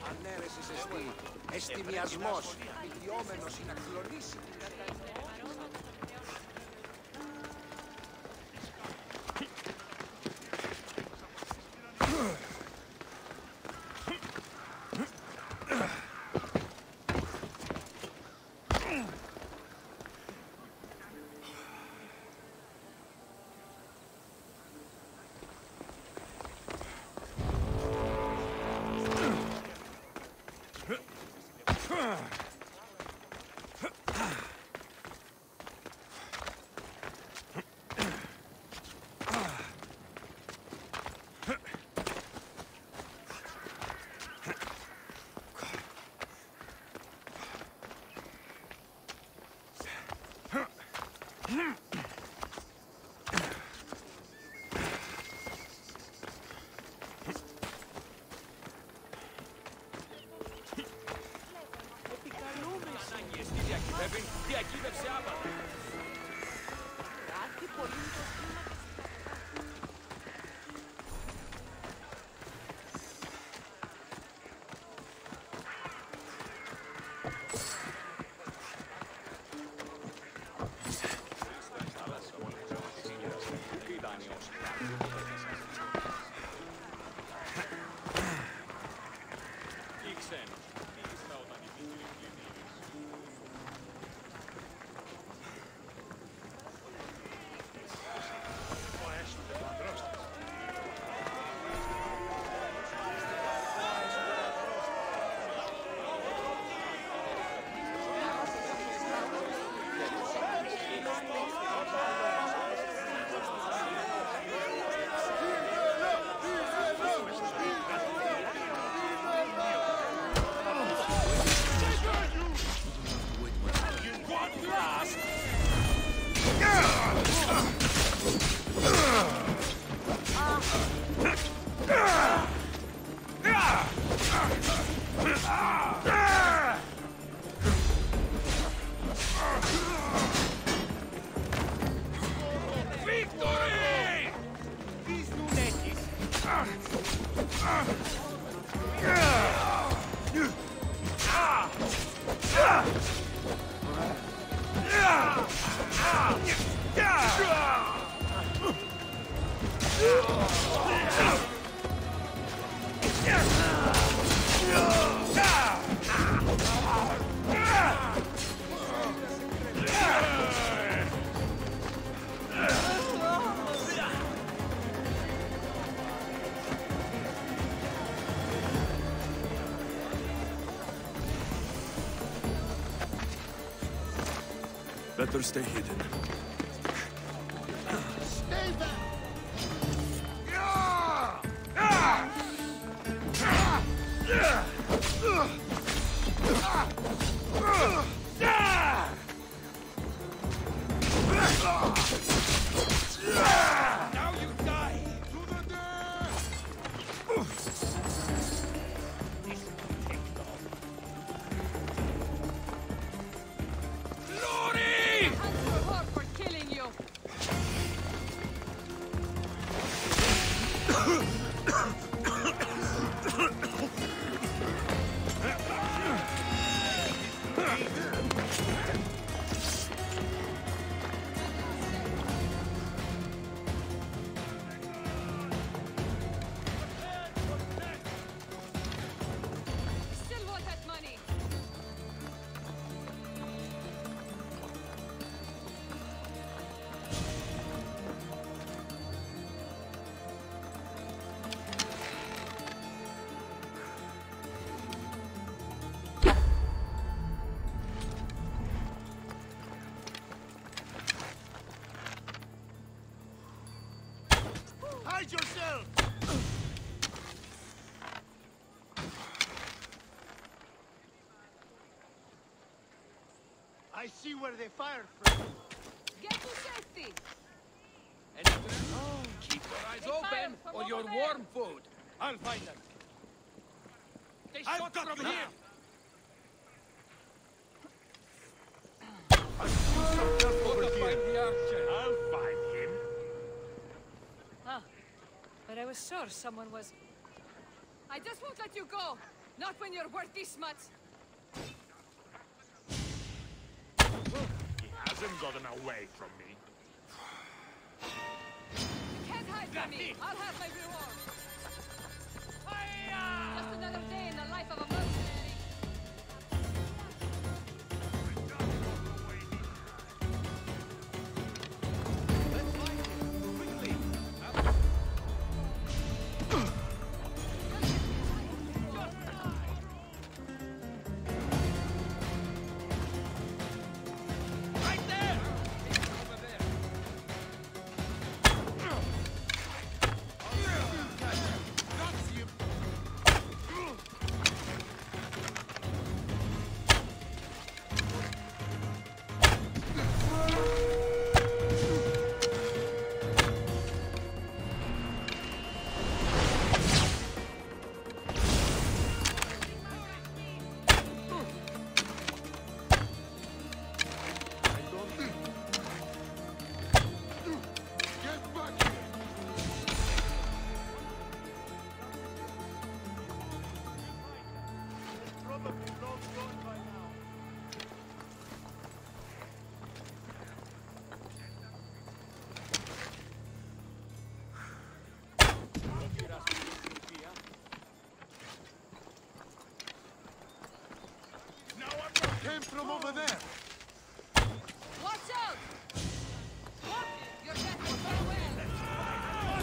Ανέρεσης εστί, εστιμιασμός, ηλιόμενος είναι να κλονίσει. Διακύβευσε άπατα. Κάτι πολύ Better stay hidden. Stay back! Now you die! To the death! Glory! for killing you. Still want that money. Hide yourself! I see where they fired from. Get to safety! Keep your eyes They fired open, from or over you're there. warm food. I'll find them. They shot from here. Over Find here. the archer. I'll find him. Huh. But I was sure someone was... I just won't let you go! Not when you're worth this much! He hasn't gotten away from me. You can't hide from me! I'll have my reward! Just another day in the life of a mercenary! Let's find him. Quickly. Right there! Over there. That's him. Get back here. Probably long gone by now. Now I'm not Came from over there. Watch out! What? Your death will go well!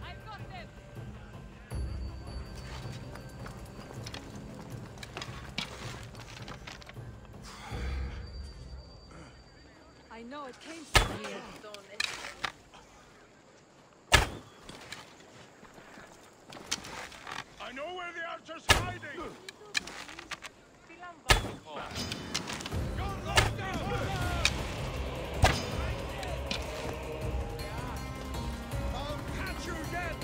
I've got them! I know it came from here. I know where the archer's hiding! I'll catch you yet!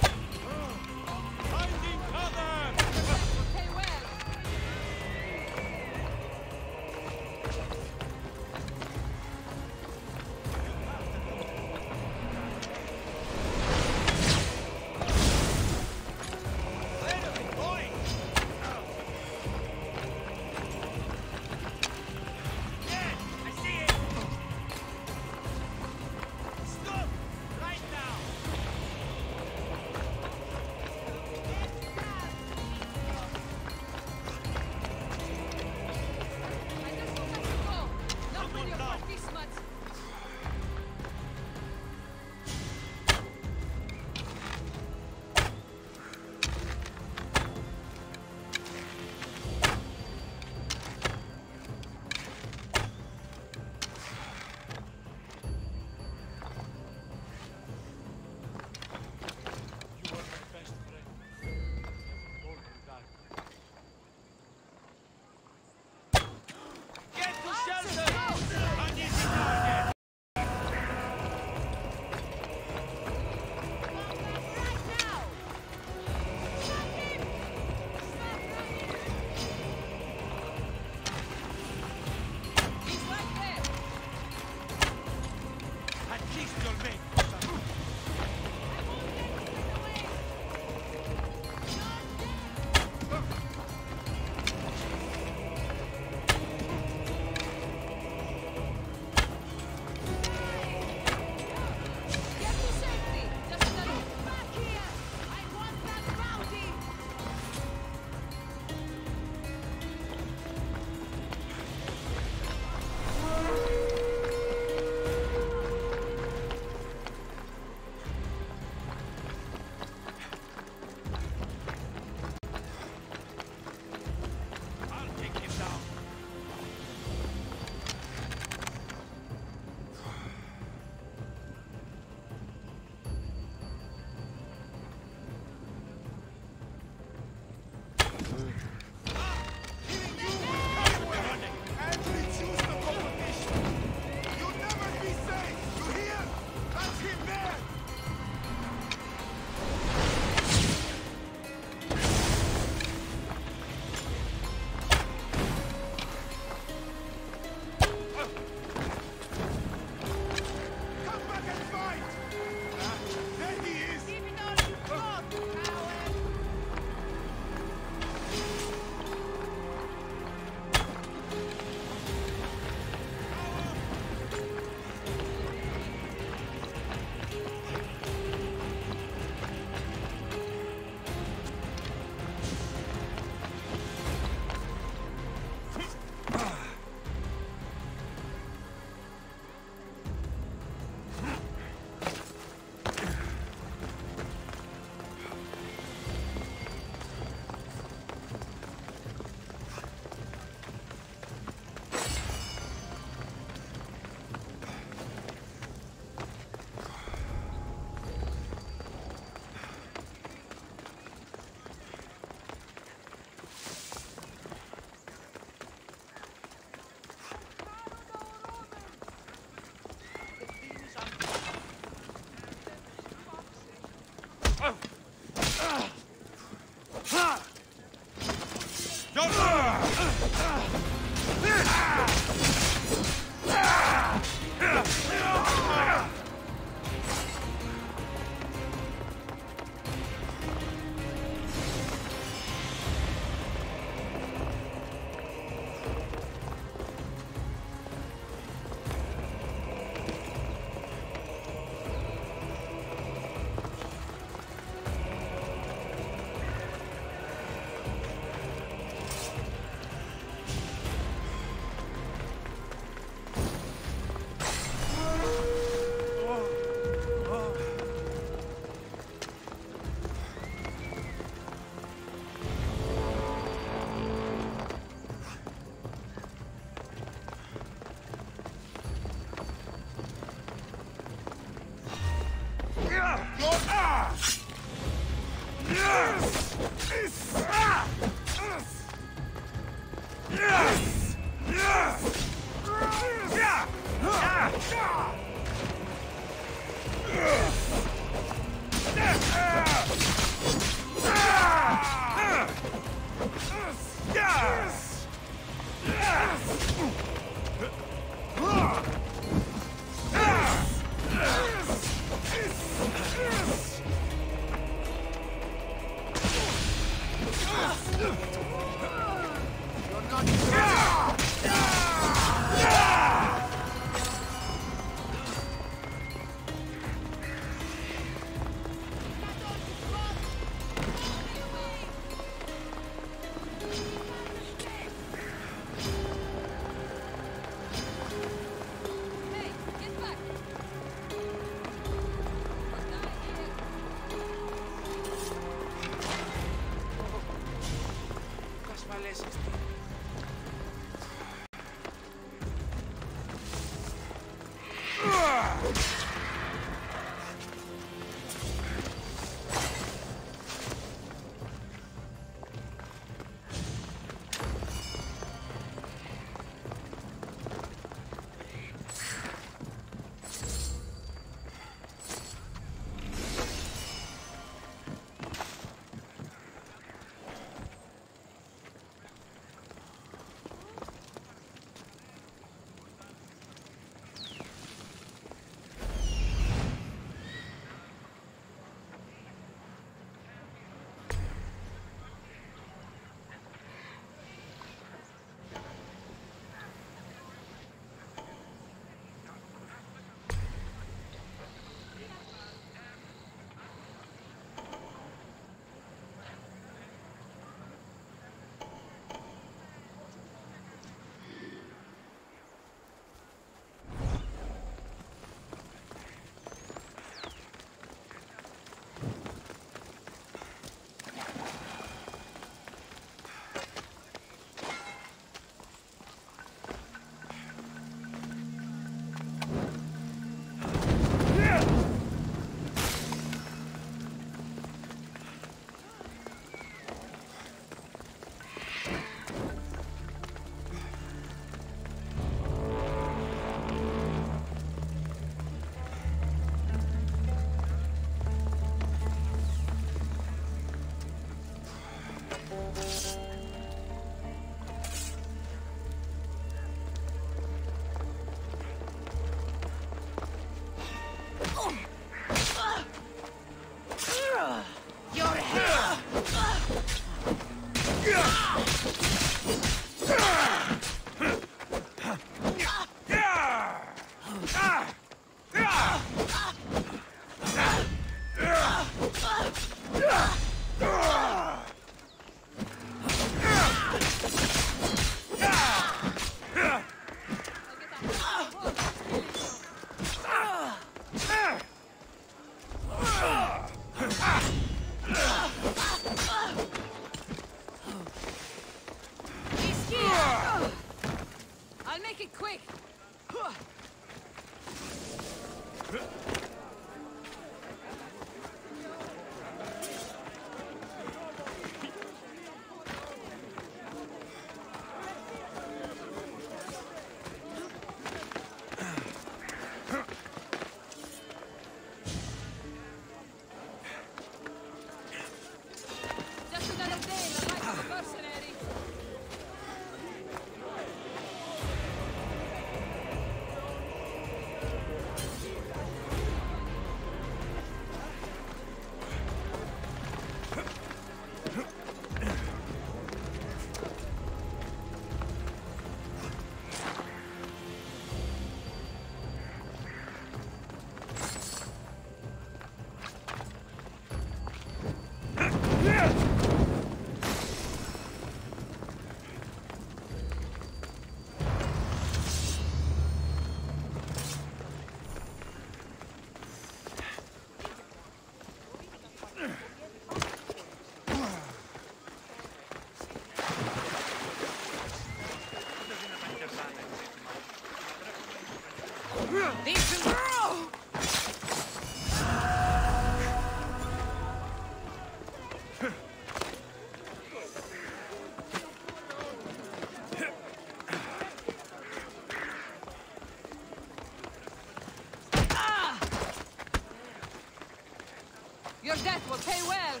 Your death will pay well.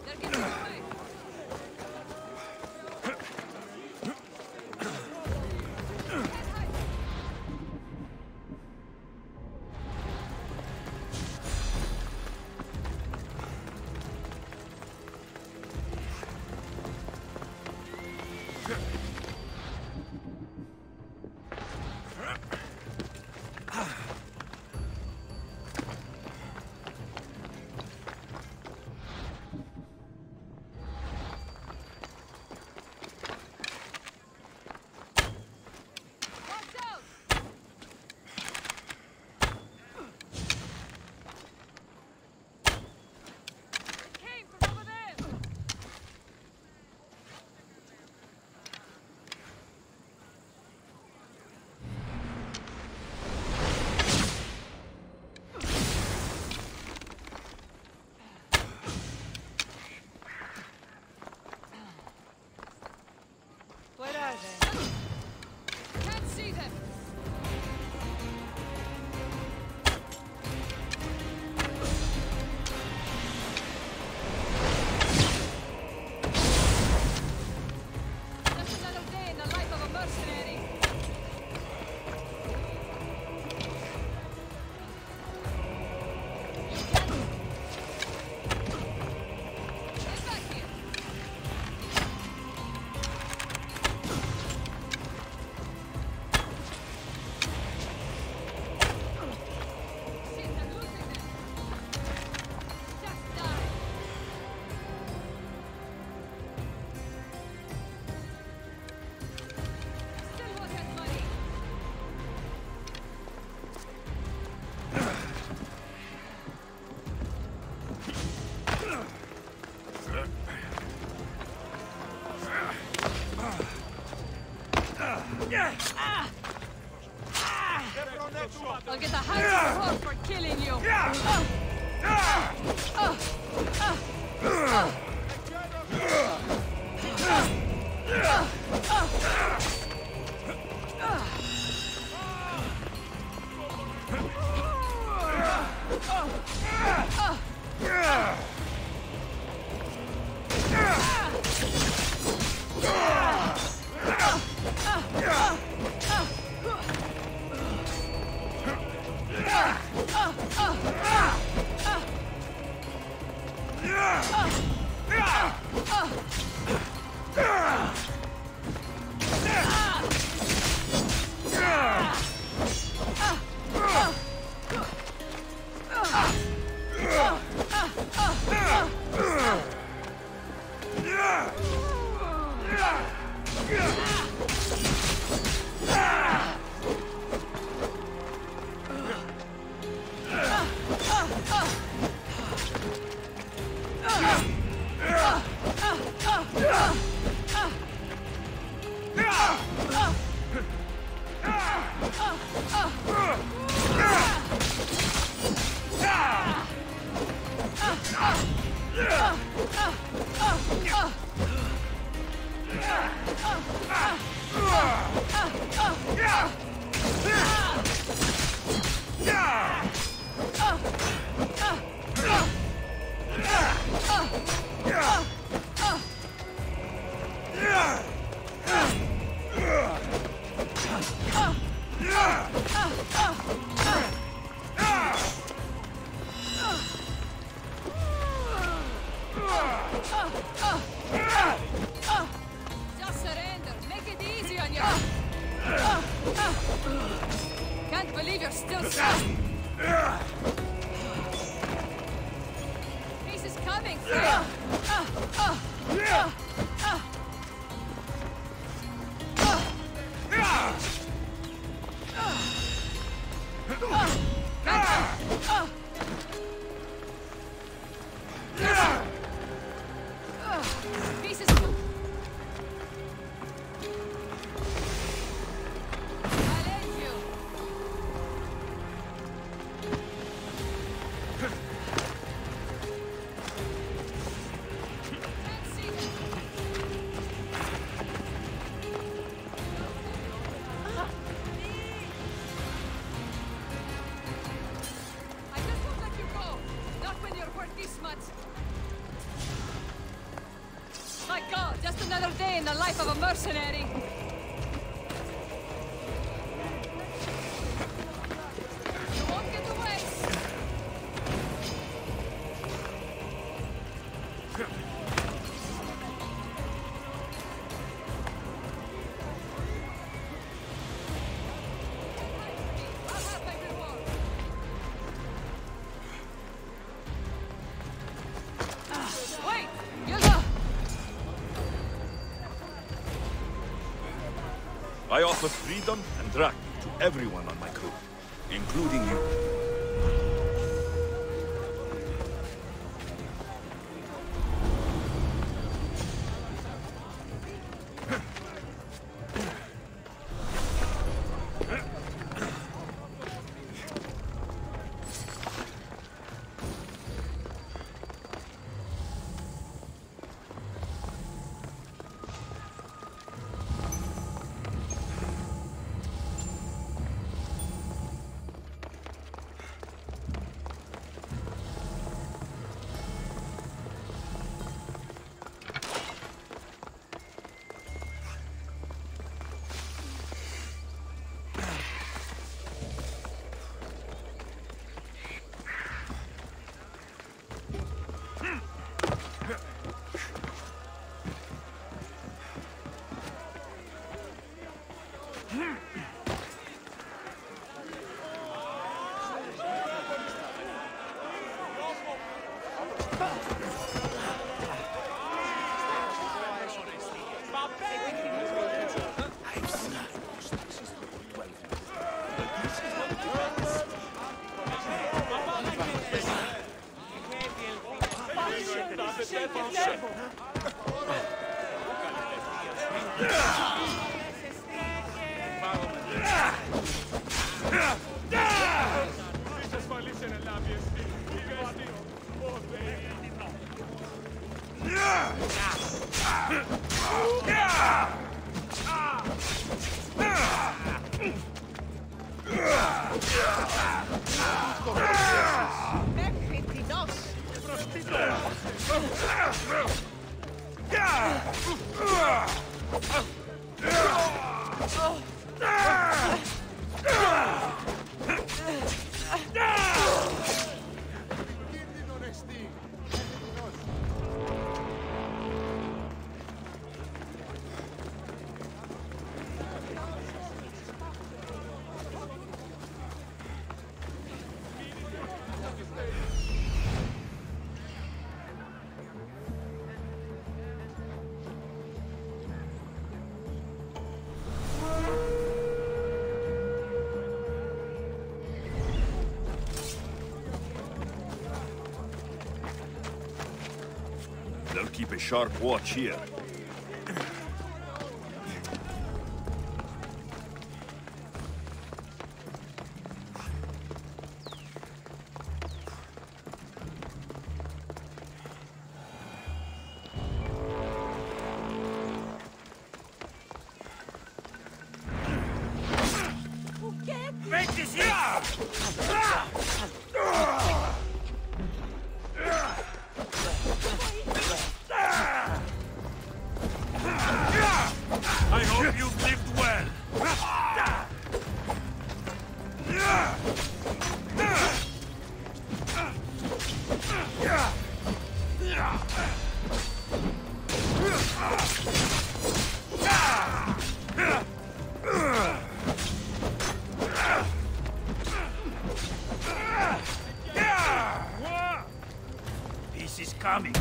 They're getting away. Where are they? Can't see them. Just another day in the life of a mercenary. You can't. Get back here. Shit, I'm losing them. Just die. Still won't have money. I'll get the highest reward for killing you. Just surrender. Make it easy on you. Can't believe you're still stuck. Peace is coming, friend. Peace is coming. I'll end you. Can't see them. in the life of a mercenary. You won't get away. I'll have my reward. Wait! Yalla! I offer freedom and drag to everyone on my crew, including you. They'll keep a sharp watch here. I hope you've lived well. Peace is coming.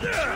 Yeah!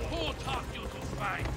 Who taught you to fight?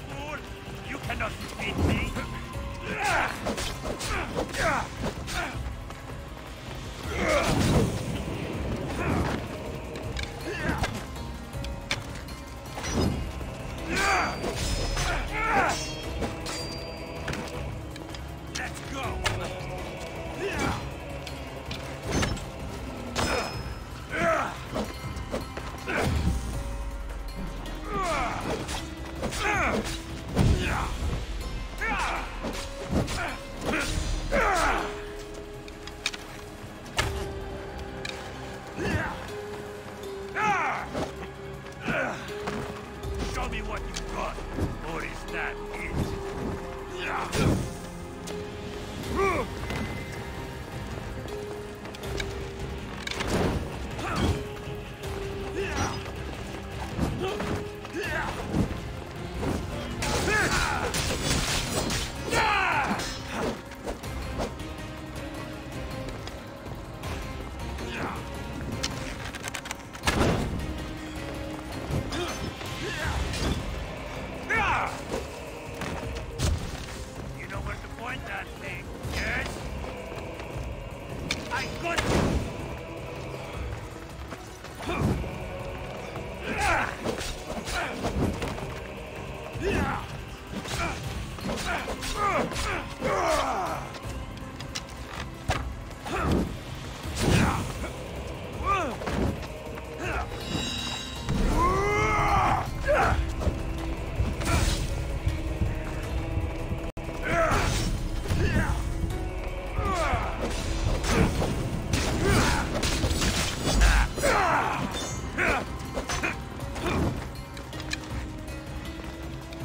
Fool! You cannot defeat me! Let's go! Show me what you've got, or is that it? You know where to point that thing, yes? I got you!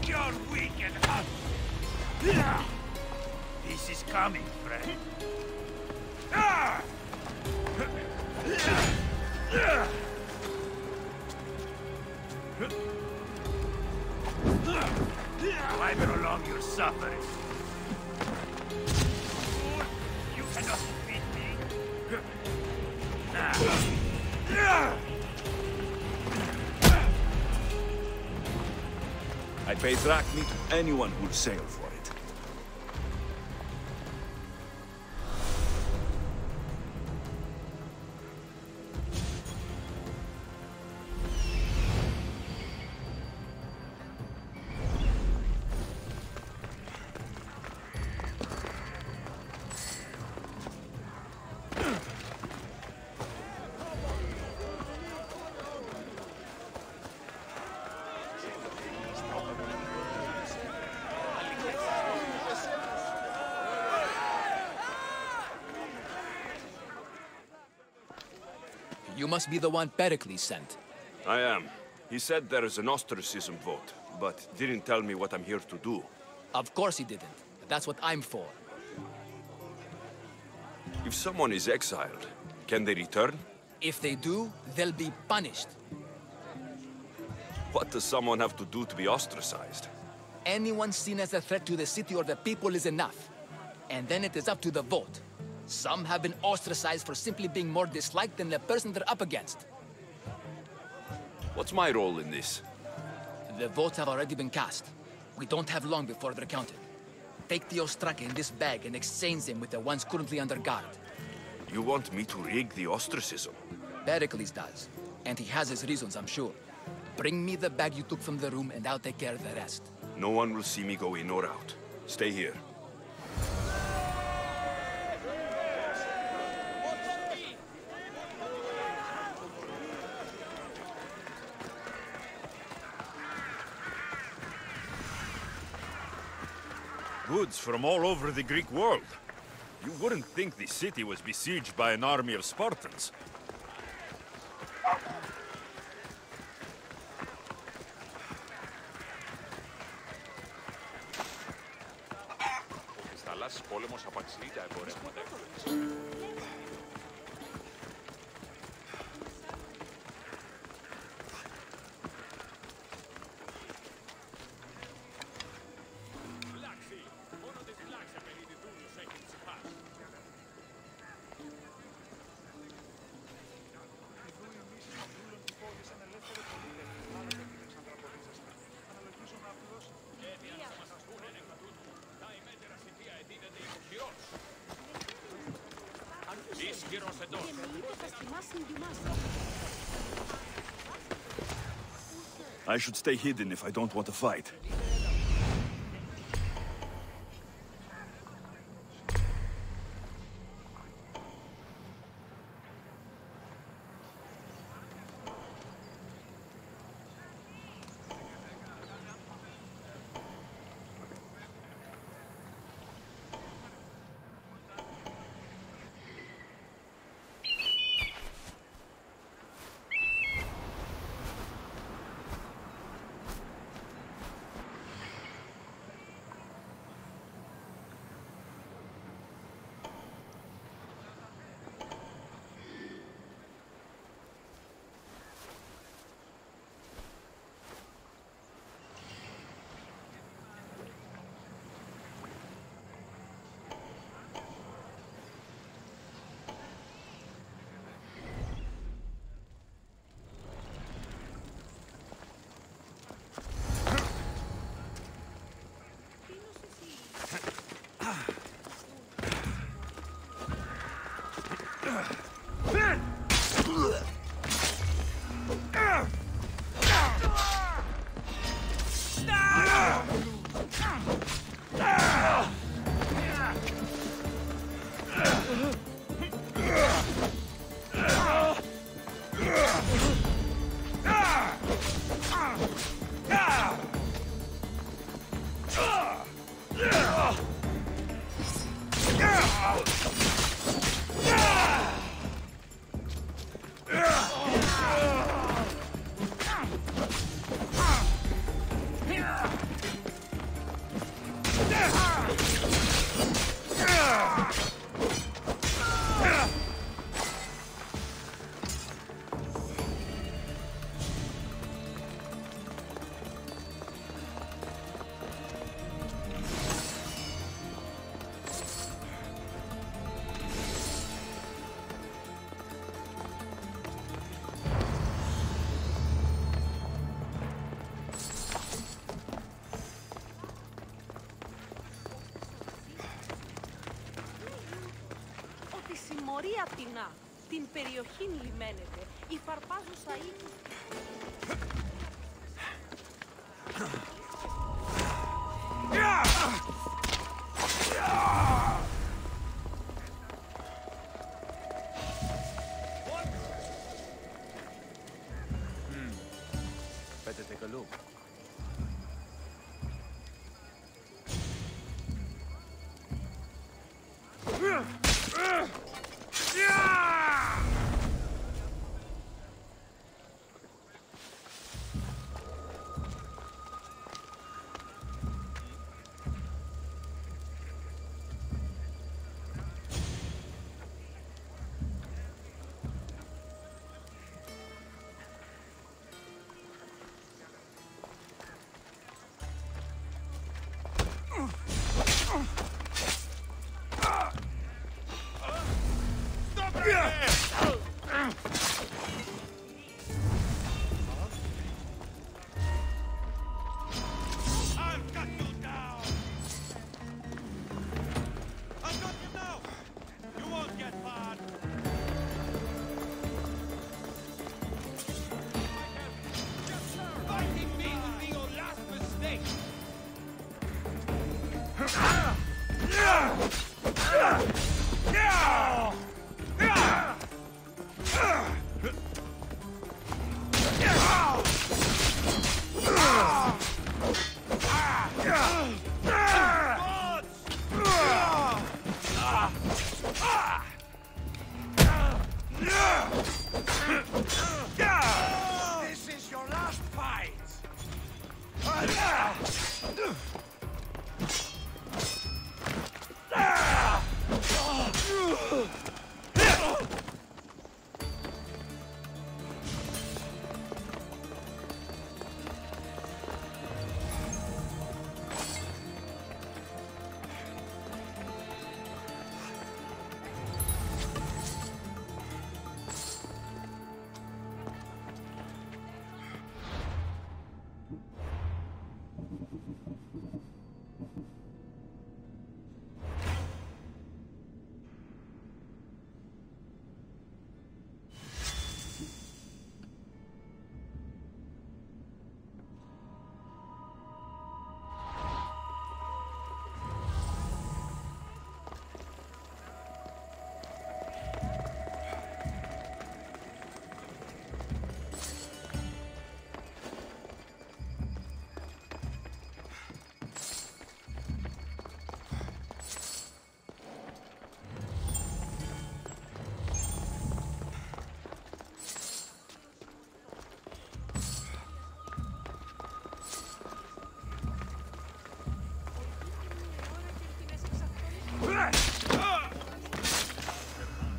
You're weak and hot. This is coming, friend. Why prolong your suffering? Fool, you cannot defeat me. I pay drachmi to anyone who'll sail for it. You must be the one Pericles sent. I am. He said there is an ostracism vote, but didn't tell me what I'm here to do. Of course he didn't. That's what I'm for. If someone is exiled, can they return? If they do, they'll be punished. What does someone have to do to be ostracized? Anyone seen as a threat to the city or the people is enough. And then it is up to the vote. Some have been ostracized for simply being more disliked than the person they're up against. What's my role in this? The votes have already been cast. We don't have long before they're counted. Take the Ostraka in this bag and exchange them with the ones currently under guard. You want me to rig the ostracism? Pericles does. And he has his reasons, I'm sure. Bring me the bag you took from the room and I'll take care of the rest. No one will see me go in or out. Stay here. Goods from all over the Greek world. You wouldn't think the city was besieged by an army of Spartans. Στις θαλάσσιες πόλεμος απαξιεί τα εμπορεύματα. I should stay hidden if I don't want to fight. Μορία πτηνά. Την περιοχή λιμένεται. Η φαρπάζουσα ύφη. Better take a look.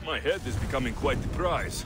My head is becoming quite the prize.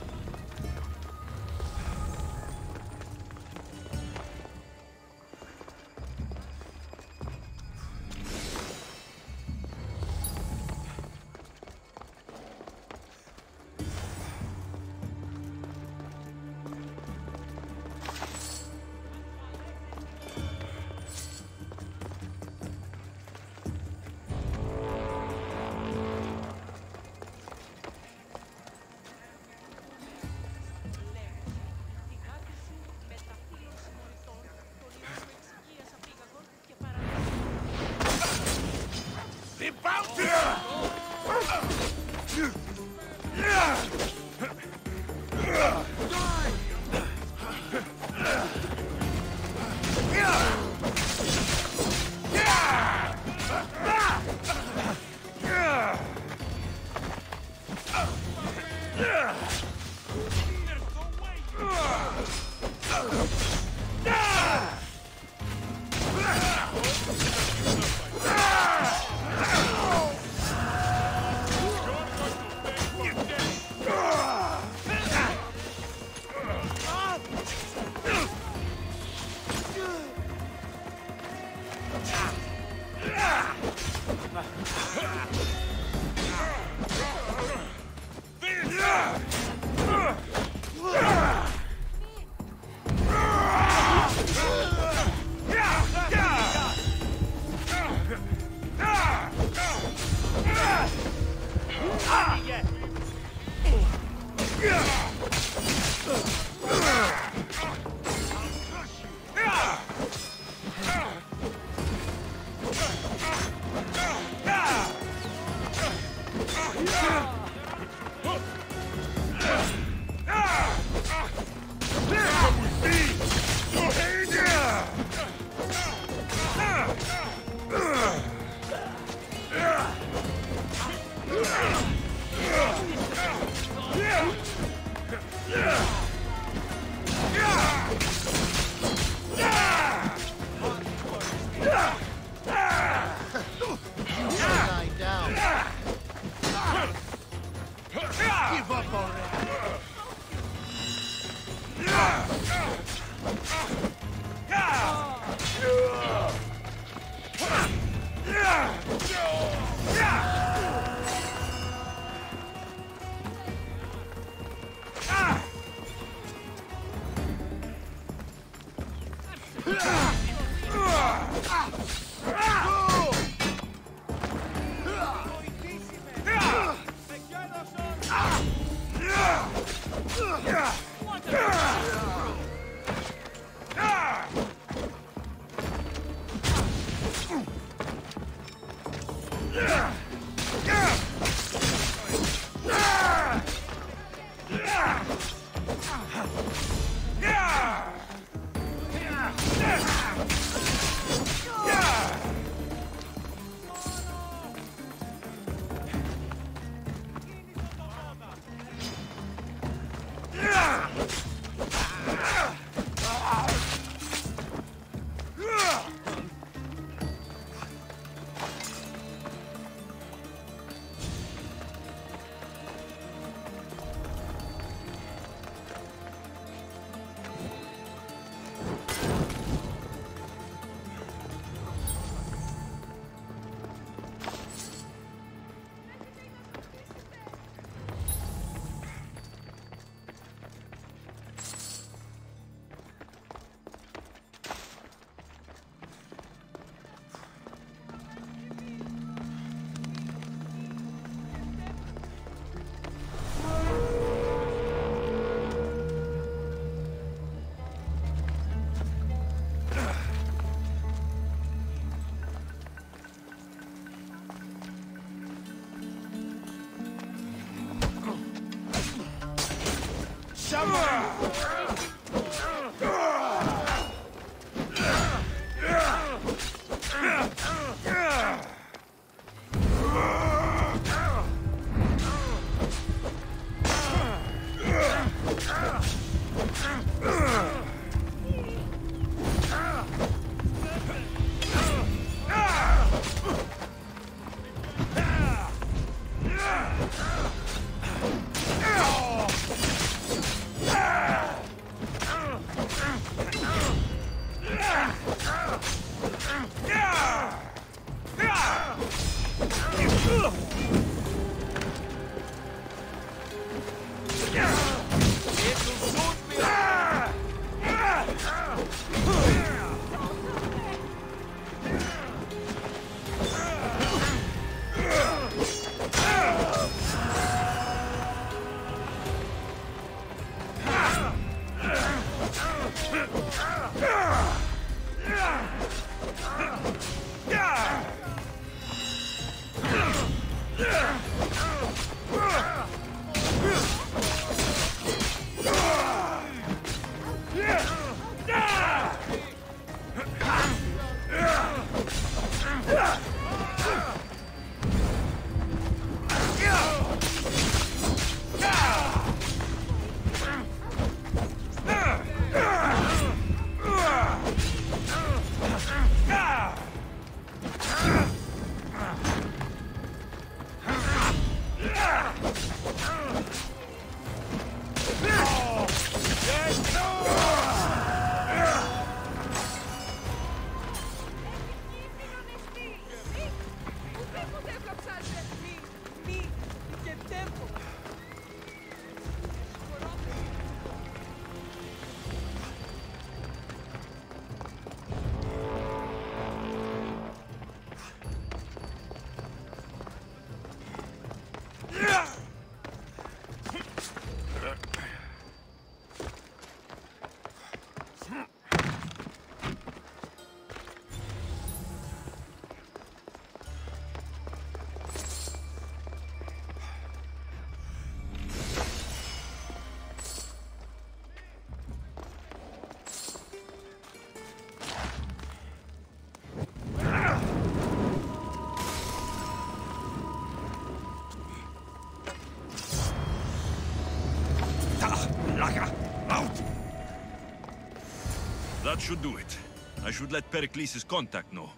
That should do it. I should let Pericles' contact know.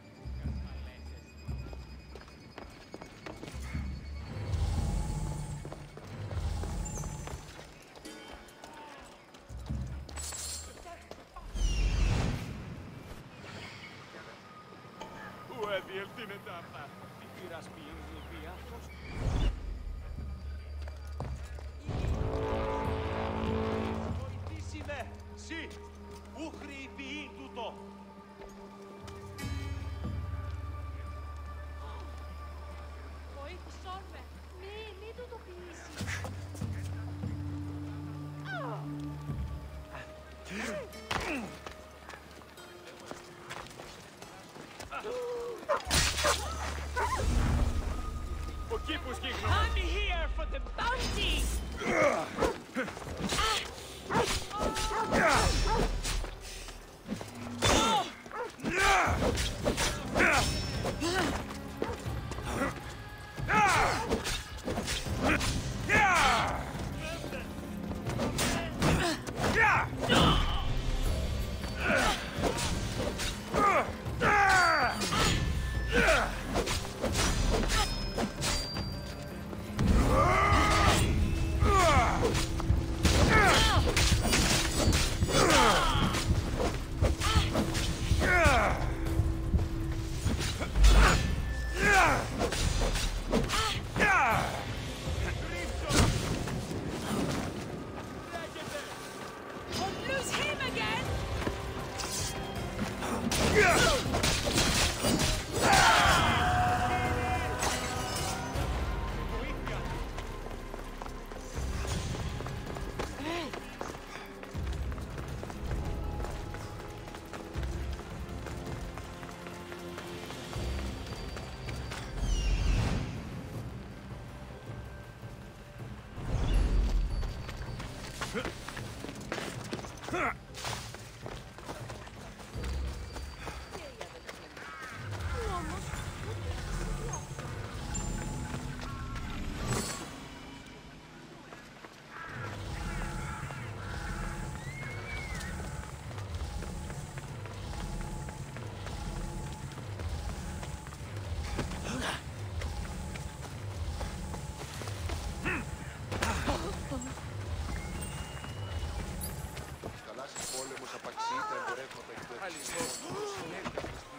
I'm here for the bounty!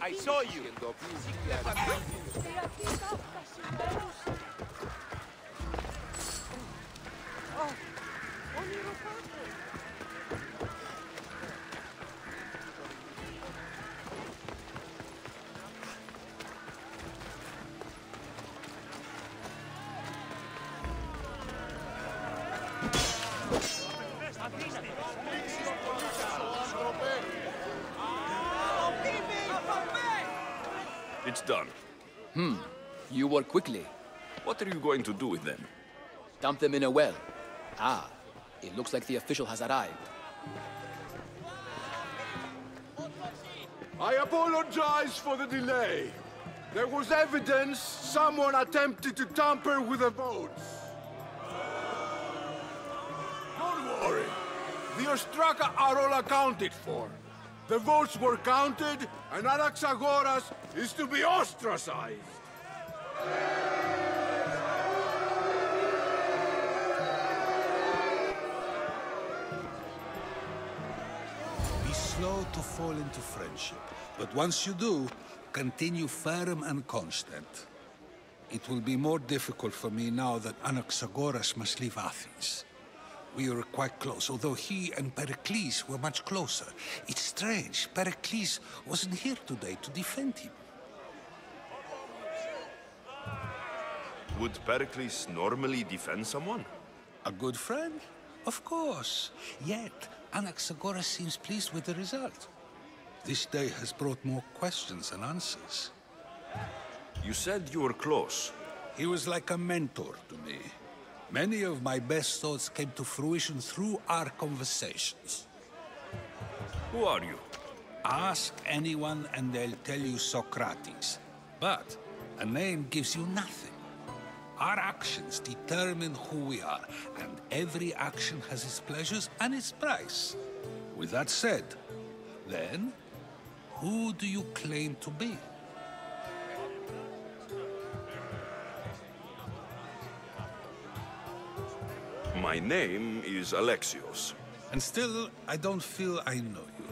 I saw you! It's done. You work quickly. What are you going to do with them? Dump them in a well. Ah, it looks like the official has arrived. I apologize for the delay. There was evidence someone attempted to tamper with the votes. Don't worry. The Ostraka are all accounted for. The votes were counted, and Anaxagoras is to be ostracized. Be slow to fall into friendship, but once you do, continue firm and constant. It will be more difficult for me now that Anaxagoras must leave Athens. We were quite close, although he and Pericles were much closer. It's strange, Pericles wasn't here today to defend him. Would Pericles normally defend someone? A good friend? Of course. Yet, Anaxagoras seems pleased with the result. This day has brought more questions than answers. You said you were close. He was like a mentor to me. Many of my best thoughts came to fruition through our conversations. Who are you? Ask anyone and they'll tell you Socrates. But a name gives you nothing. Our actions determine who we are, and every action has its pleasures and its price. With that said, then, who do you claim to be? My name is Alexios. And still, I don't feel I know you.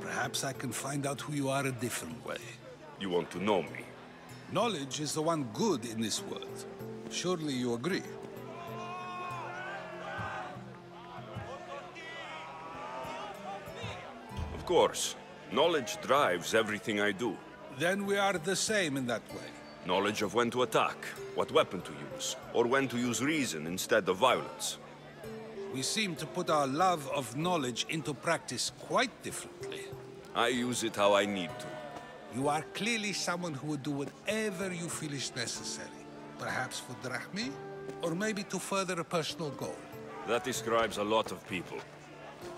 Perhaps I can find out who you are a different way. You want to know me? Knowledge is the one good in this world. Surely you agree? Of course. Knowledge drives everything I do. Then we are the same in that way. Knowledge of when to attack, what weapon to use, or when to use reason instead of violence. We seem to put our love of knowledge into practice quite differently. I use it how I need to. You are clearly someone who would do whatever you feel is necessary. Perhaps for drachmi, or maybe to further a personal goal. That describes a lot of people.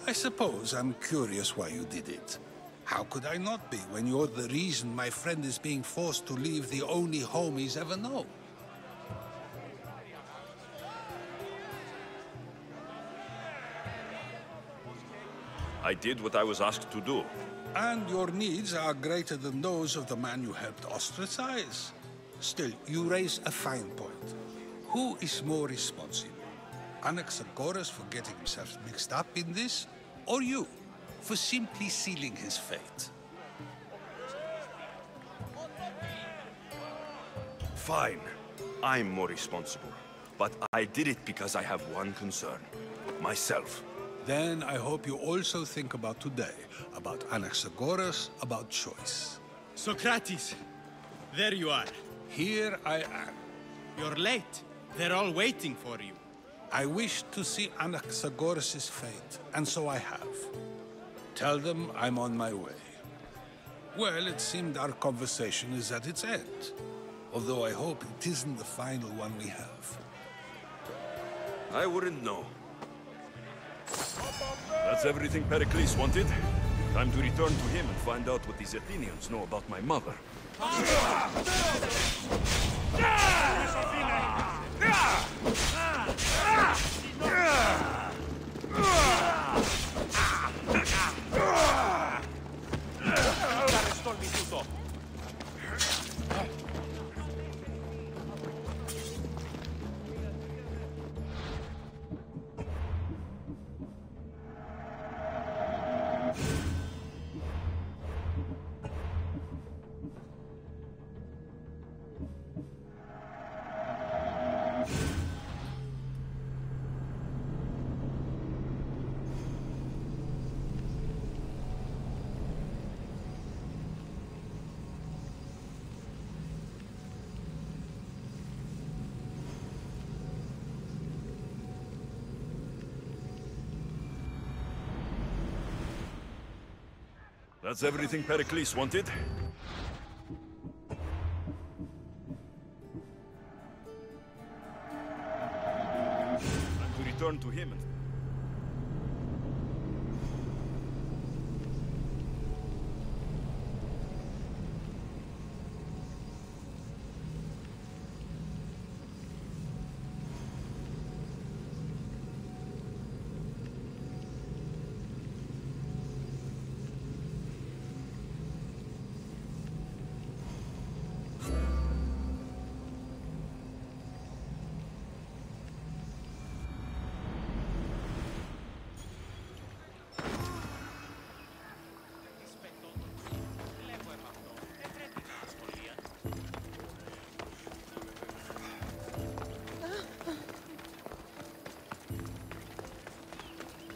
I suppose I'm curious why you did it. How could I not be when you're the reason my friend is being forced to leave the only home he's ever known? I did what I was asked to do. And your needs are greater than those of the man you helped ostracize. Still, you raise a fine point. Who is more responsible? Anaxagoras for getting himself mixed up in this, or you for simply sealing his fate? Fine. I'm more responsible. But I did it because I have one concern. Myself. Then I hope you also think about today, about Anaxagoras, about choice. Socrates! There you are. Here I am. You're late. They're all waiting for you. I wish to see Anaxagoras' fate, and so I have. Tell them I'm on my way. Well, it seemed our conversation is at its end. Although I hope it isn't the final one we have. I wouldn't know. That's everything Pericles wanted. Time to return to him and find out what these Athenians know about my mother. That's everything Pericles wanted. return to him and...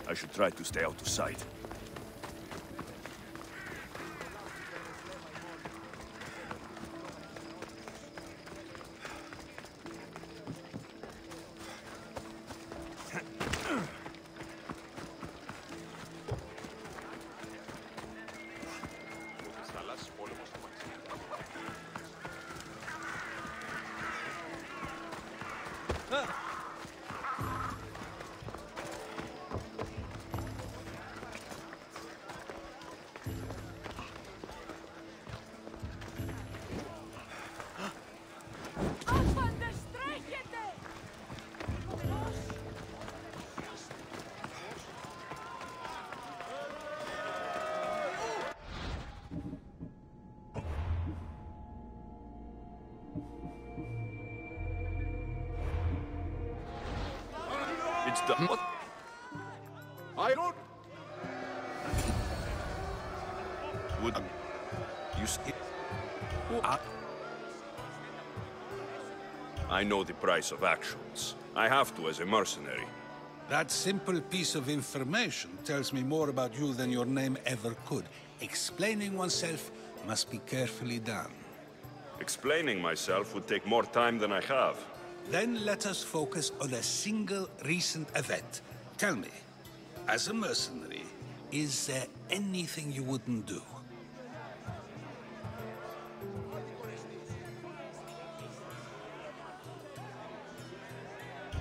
I should try to stay out of sight. It's done. What? I don't... Would... You see... I know the price of actions. I have to as a mercenary. That simple piece of information tells me more about you than your name ever could. Explaining oneself must be carefully done. Explaining myself would take more time than I have. Then let us focus on a single recent event. Tell me, as a mercenary, is there anything you wouldn't do?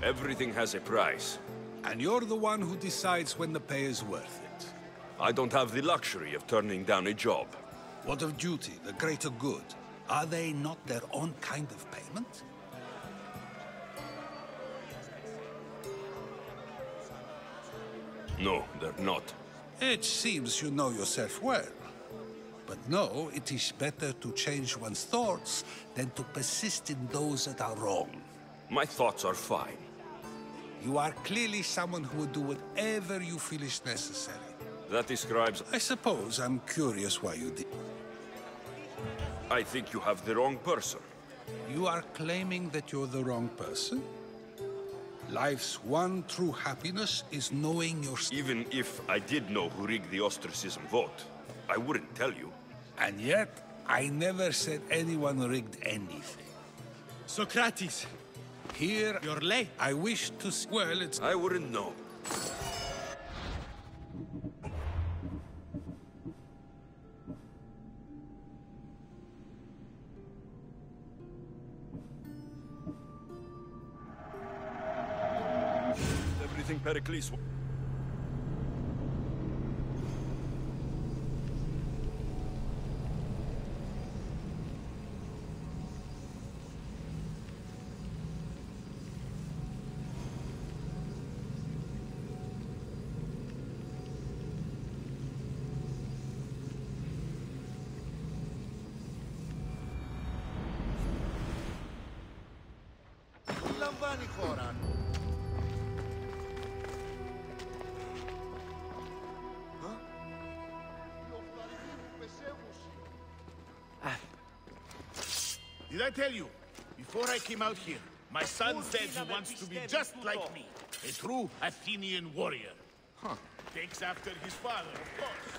Everything has a price. And you're the one who decides when the pay is worth it. I don't have the luxury of turning down a job. What of duty, the greater good? Are they not their own kind of payment? No, they're not. It seems you know yourself well. But no, it is better to change one's thoughts than to persist in those that are wrong. My thoughts are fine. You are clearly someone who would do whatever you feel is necessary. That describes... I suppose I'm curious why you did. I think you have the wrong person. You are claiming that you're the wrong person? Life's one true happiness is knowing your... Even if I did know who rigged the ostracism vote, I wouldn't tell you. And yet, I never said anyone rigged anything. Socrates! Here, You're late. I wish to... Well, it's... I wouldn't know. Everything Pericles... λαμβάνει χώρα. Did I tell you? Before I came out here, my son said he wants to be just like me. A true Athenian warrior. Takes after his father, of course.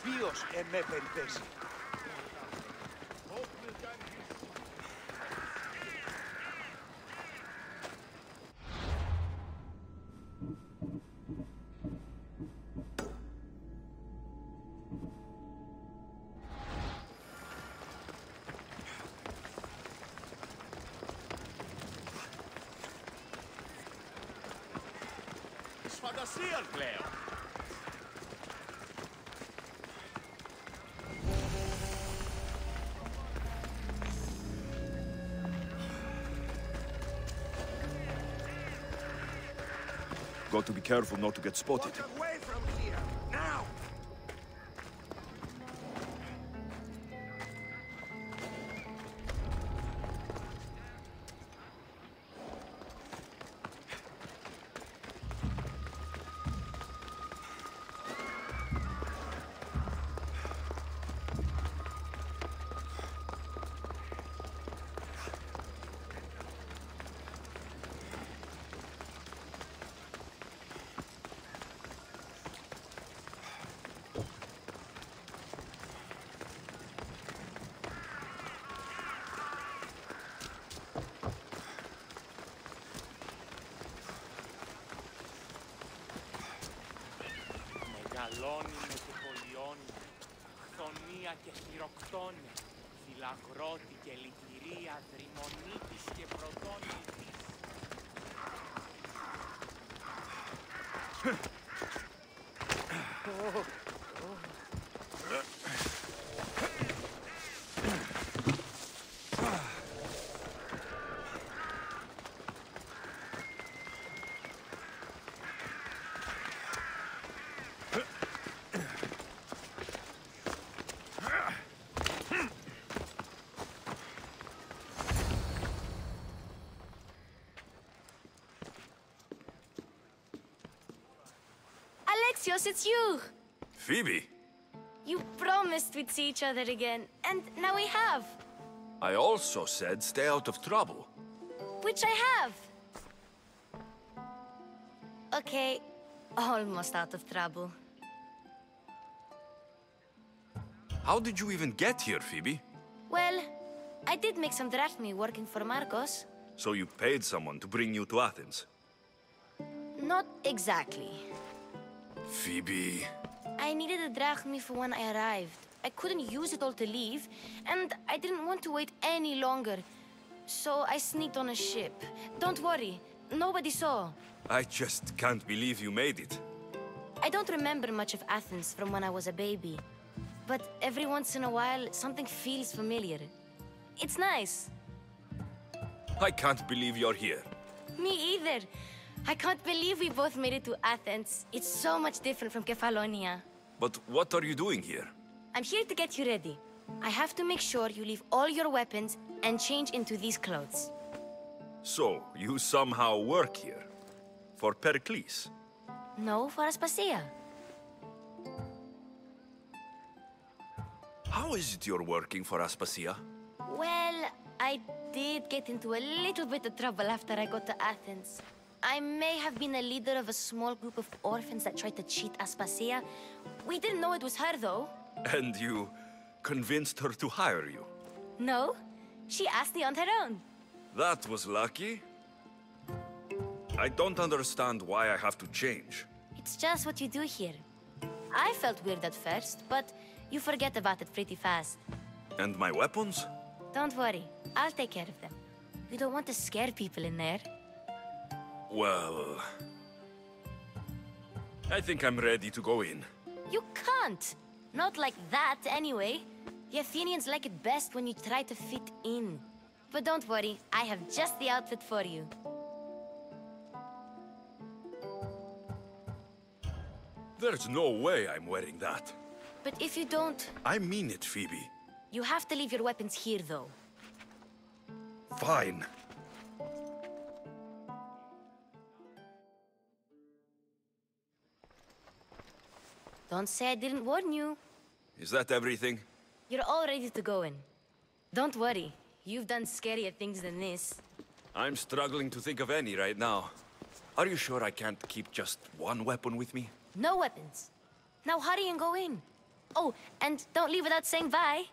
Ποιος εμέ περιπέσει. φαντασίας, λέω. Got to be careful not to get spotted. Away from here, now! Μεγαλώνει με και πολιώνει, χθονία και χειροκτώνει, φυλαγρώτη και λυτηρία, δρυμονίτης και πρωτόνητης. Alexios, it's you! Phoebe! You promised we'd see each other again, and now we have. I also said stay out of trouble. Which I have. Okay, almost out of trouble. How did you even get here, Phoebe? Well, I did make some drachmi working for Marcos. So you paid someone to bring you to Athens? Not exactly. Phoebe... I needed a drachmi for when I arrived. I couldn't use it all to leave, and I didn't want to wait any longer. So I sneaked on a ship. Don't worry, nobody saw. I just can't believe you made it. I don't remember much of Athens from when I was a baby. But every once in a while, something feels familiar. It's nice. I can't believe you're here. Me either. I can't believe we both made it to Athens. It's so much different from Kefalonia. But what are you doing here? I'm here to get you ready. I have to make sure you leave all your weapons and change into these clothes. So, you somehow work here? For Pericles? No, for Aspasia. How is it you're working for Aspasia? Well, I did get into a little bit of trouble after I got to Athens. I may have been a leader of a small group of orphans that tried to cheat Aspasia. We didn't know it was her, though. And you convinced her to hire you? No, she asked me on her own. That was lucky. I don't understand why I have to change. It's just what you do here. I felt weird at first, but you forget about it pretty fast. And my weapons? Don't worry, I'll take care of them. You don't want to scare people in there. Well... I think I'm ready to go in. You can't! Not like that, anyway. The Athenians like it best when you try to fit in. But don't worry, I have just the outfit for you. There's no way I'm wearing that. But if you don't... I mean it, Phoebe. You have to leave your weapons here, though. Fine. Don't say I didn't warn you. Is that everything? You're all ready to go in. Don't worry, you've done scarier things than this. I'm struggling to think of any right now. Are you sure I can't keep just one weapon with me? No weapons. Now hurry and go in. Oh, and don't leave without saying bye.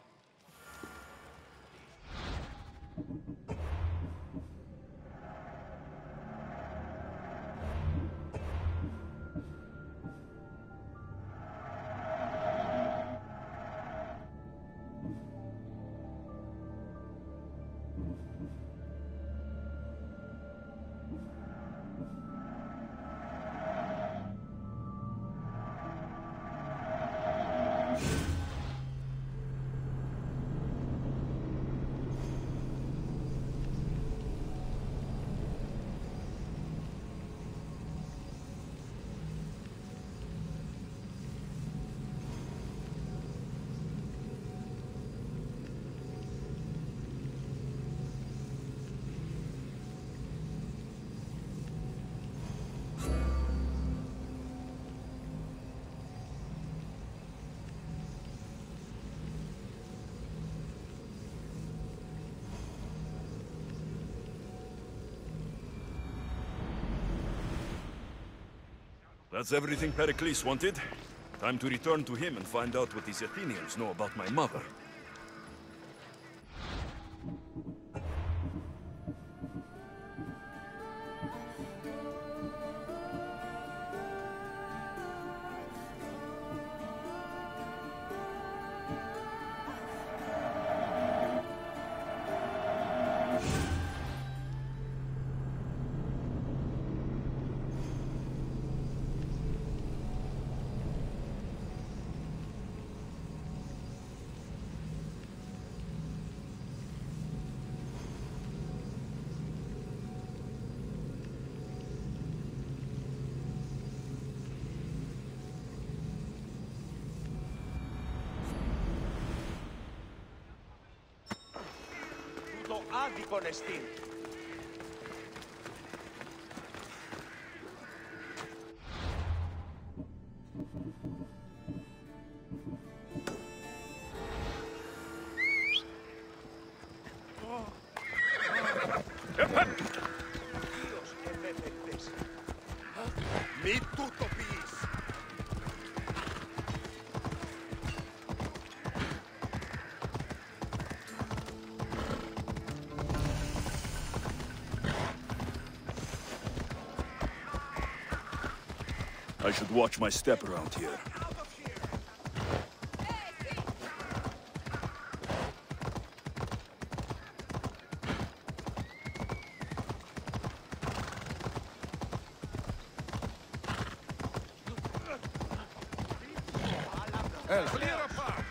That's everything Pericles wanted. Time to return to him and find out what these Athenians know about my mother. Άδικον εστίν. Μη τούτο πεις. I should watch my step around here. Clear apart.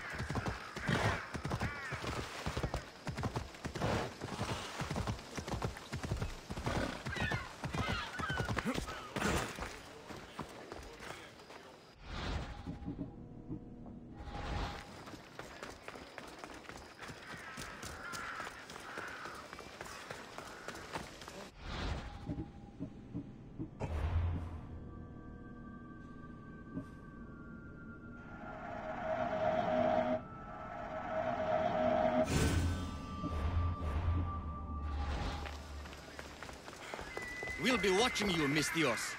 We'll be watching you, Mistios.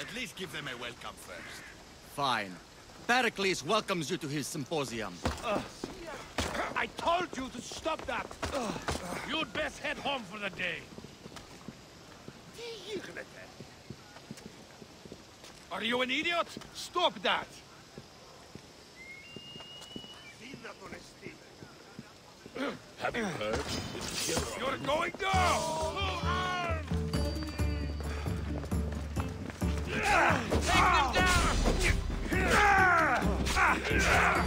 At least give them a welcome first. Fine. Pericles welcomes you to his symposium. I told you to stop that! You'd best head home for the day. Are you an idiot? Stop that! Have you heard? You're going down! Take them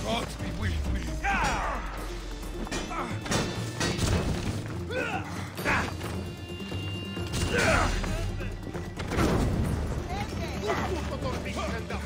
God be with me. Tutto tornisce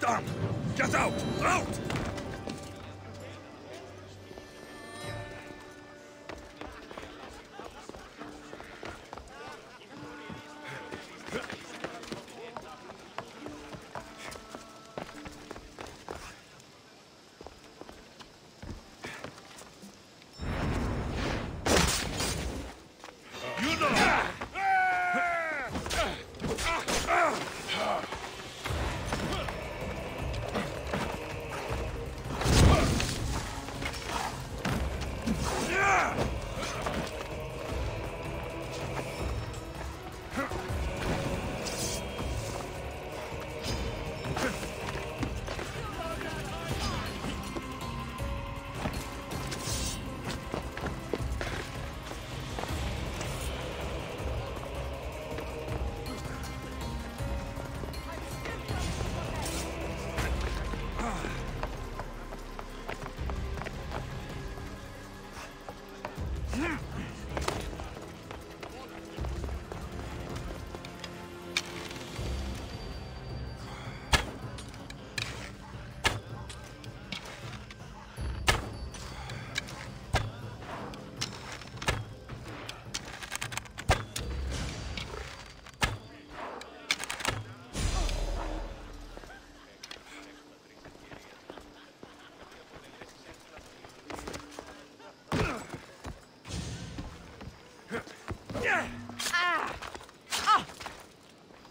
Done! Get out! Out!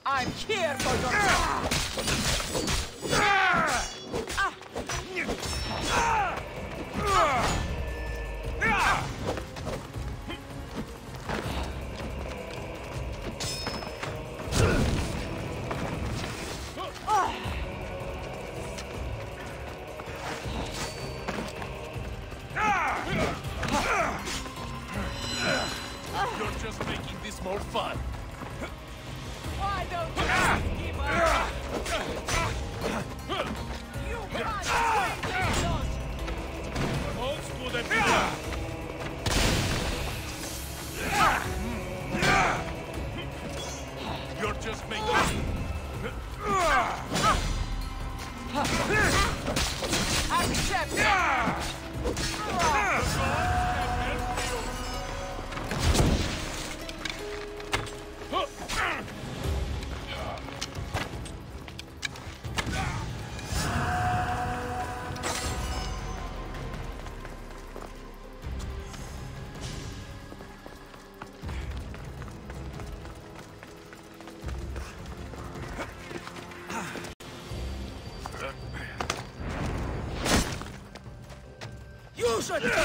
I'm here for your... You're just making this more fun. Why don't you give up? You can't swing those! Holds good at You're just making... Accept! Closer!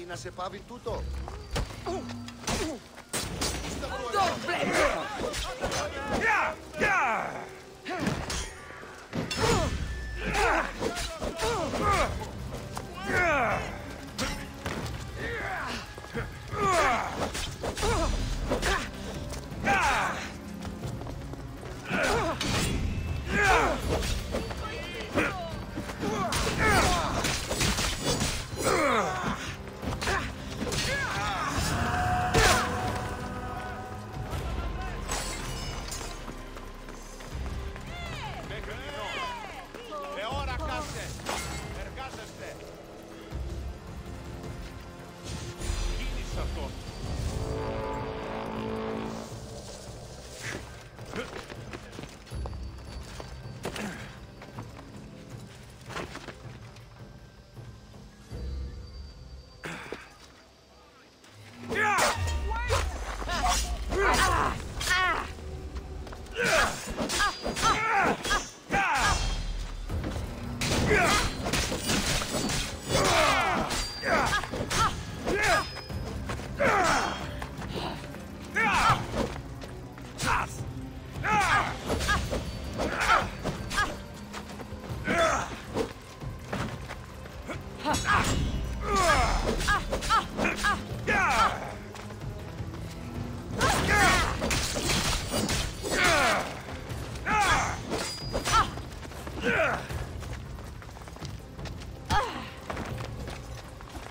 Να σε πάβει τούτο.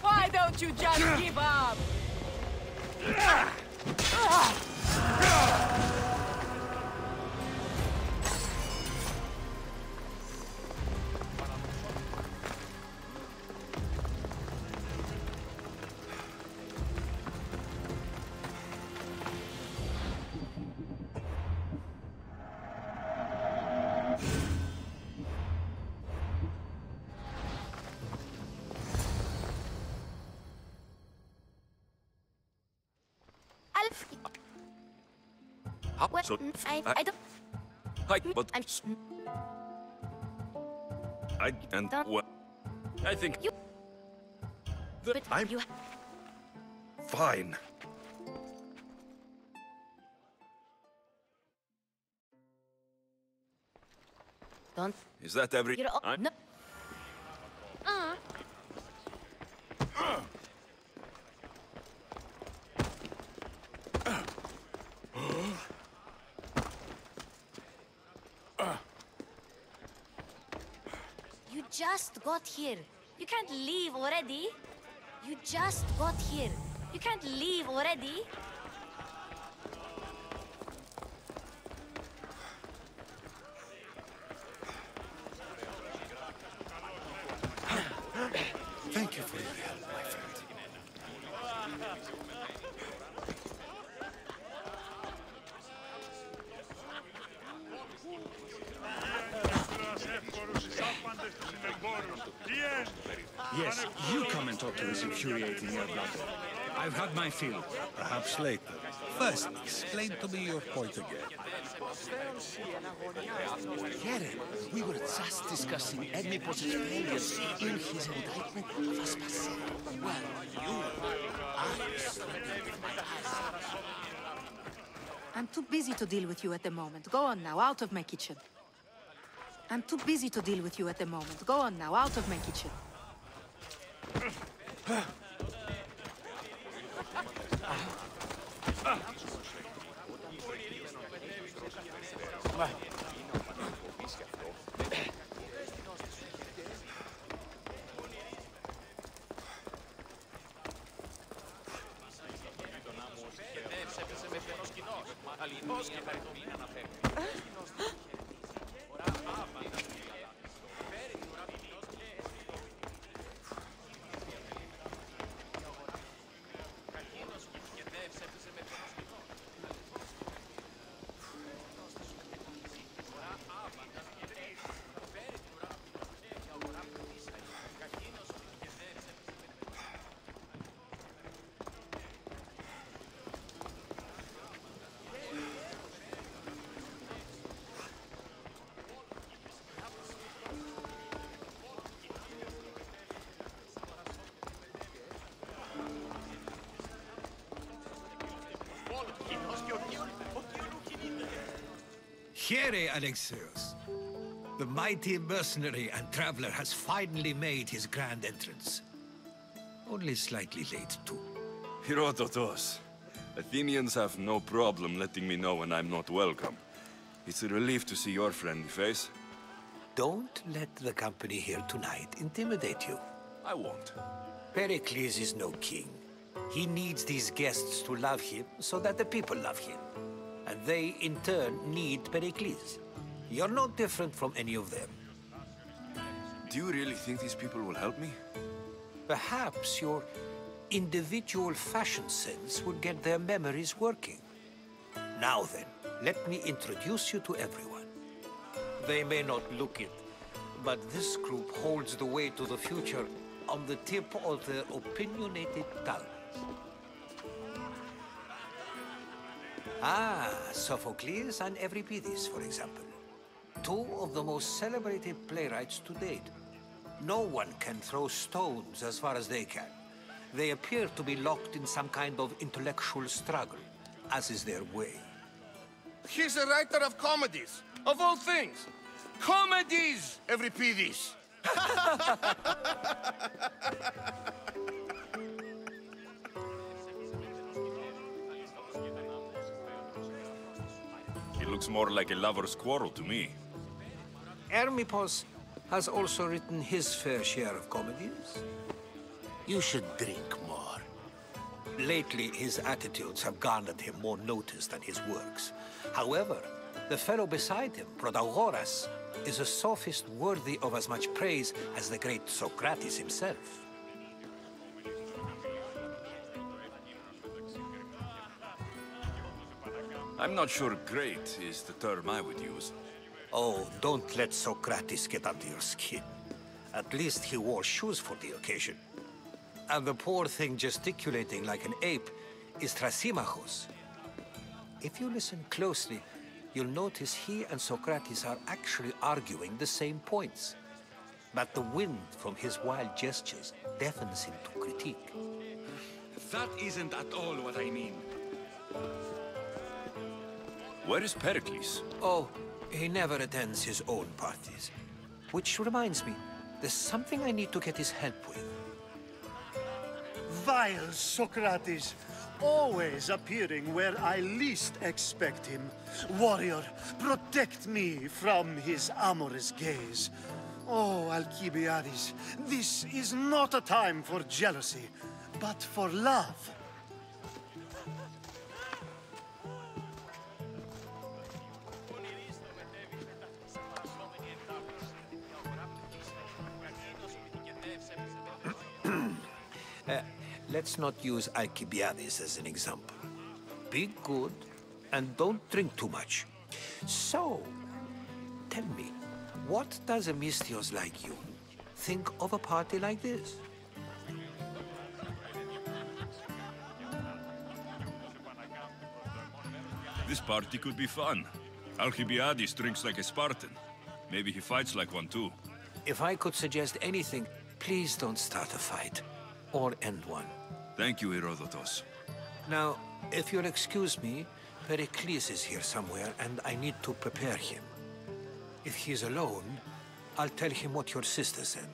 Why don't you just give up? So, I don't... but I and well, I think that I'm fine. Don't... Is that every? You're all... No. You just got here. You can't leave already. You just got here. You can't leave already. Thank you for your help, my friend. Yes, you come and talk to this infuriating young brother. I've had my fill. Perhaps later. First, explain to me your point again. Karen, we were just discussing Edmipos' failures in his indictment of Aspasia. Well, I'm sleeping with my eyes. I'm too busy to deal with you at the moment. Go on now, out of my kitchen. I'm too busy to deal with you at the moment. Go on now, out of my kitchen. Here, Alexios. The mighty mercenary and traveler has finally made his grand entrance. Only slightly late, too. Herodotus. Athenians have no problem letting me know when I'm not welcome. It's a relief to see your friendly face. Don't let the company here tonight intimidate you. I won't. Pericles is no king. He needs these guests to love him so that the people love him. And they, in turn, need Pericles. You're no different from any of them. Do you really think these people will help me? Perhaps your individual fashion sense would get their memories working. Now then, let me introduce you to everyone. They may not look it, but this group holds the way to the future on the tip of their opinionated tongues. Ah, Sophocles and Euripides, for example. Two of the most celebrated playwrights to date. No one can throw stones as far as they can. They appear to be locked in some kind of intellectual struggle, as is their way. He's a writer of comedies, of all things. Comedies, Euripides. It looks more like a lover's quarrel to me. Hermippos has also written his fair share of comedies. You should drink more. Lately, his attitudes have garnered him more notice than his works. However, the fellow beside him, Protagoras, is a sophist worthy of as much praise as the great Socrates himself. I'm not sure great is the term I would use. Oh, don't let Socrates get under your skin. At least he wore shoes for the occasion. And the poor thing gesticulating like an ape is Thrasymachos. If you listen closely, you'll notice he and Socrates are actually arguing the same points. But the wind from his wild gestures deafens him to critique. That isn't at all what I mean. Where is Pericles? Oh, he never attends his own parties. Which reminds me, there's something I need to get his help with. Vile Socrates, always appearing where I least expect him. Warrior, protect me from his amorous gaze. Oh, Alcibiades, this is not a time for jealousy, but for love. Let's not use Alcibiades as an example. Be good, and don't drink too much. So, tell me, what does a Misthios like you think of a party like this? This party could be fun. Alcibiades drinks like a Spartan. Maybe he fights like one too. If I could suggest anything, please don't start a fight. Or end one. Thank you, Herodotus. Now, if you'll excuse me, Pericles is here somewhere, and I need to prepare him. If he's alone, I'll tell him what your sister said.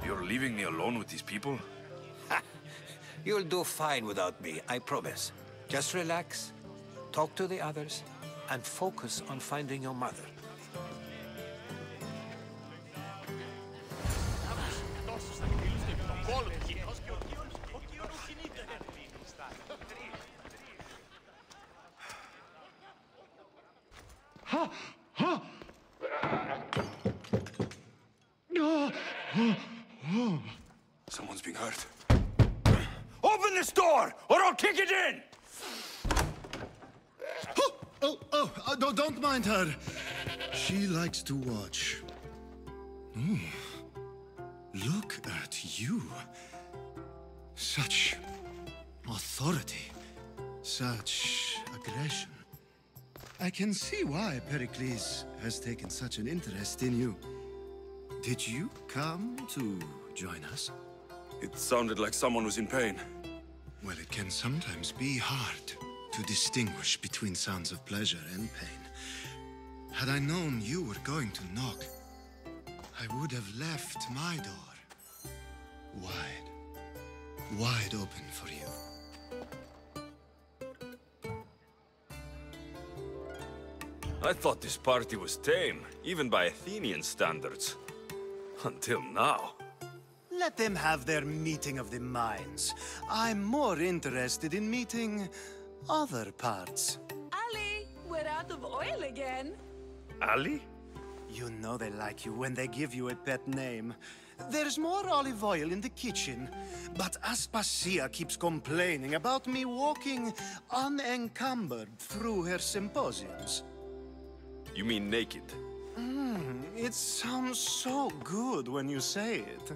You're leaving me alone with these people? Ha! You'll do fine without me, I promise. Just relax, talk to the others, and focus on finding your mother. Someone's being hurt. Open this door, or I'll kick it in! Don't mind her. She likes to watch. Ooh. Look at you. Such authority. Such aggression. I can see why Pericles has taken such an interest in you. Did you come to join us? It sounded like someone was in pain. Well, it can sometimes be hard to distinguish between sounds of pleasure and pain. Had I known you were going to knock, I would have left my door wide open for you. I thought this party was tame, even by Athenian standards. Until now. Let them have their meeting of the minds. I'm more interested in meeting other parts. Ali, we're out of oil again. Ali? You know they like you when they give you a pet name. There's more olive oil in the kitchen, but Aspasia keeps complaining about me walking unencumbered through her symposiums. You mean naked? It sounds so good when you say it.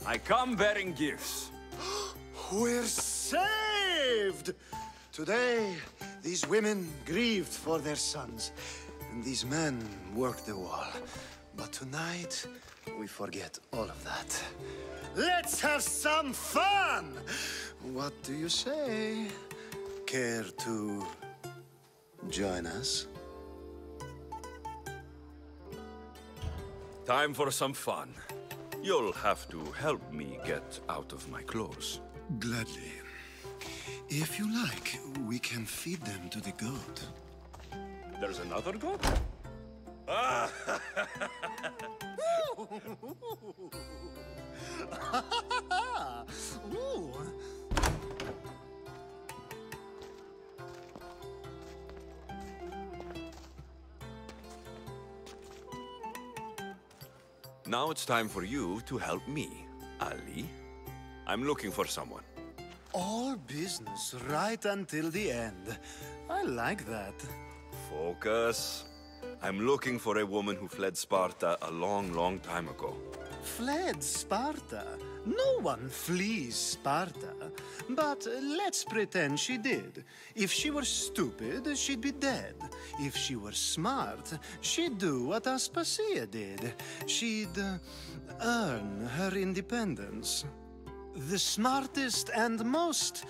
I come bearing gifts. We're saved! Today, these women grieved for their sons, and these men worked the wall. But tonight, we forget all of that. Let's have some fun! What do you say? Care to join us? Time for some fun. You'll have to help me get out of my clothes. Gladly. If you like, we can feed them to the goat. There's another goat? Ooh. Now it's time for you to help me, Ali. I'm looking for someone. All business right until the end. I like that. Focus. I'm looking for a woman who fled Sparta a long, long time ago. Fled Sparta? No one flees Sparta. But let's pretend she did. If she were stupid, she'd be dead. If she were smart, she'd do what Aspasia did. She'd earn her independence. The smartest and most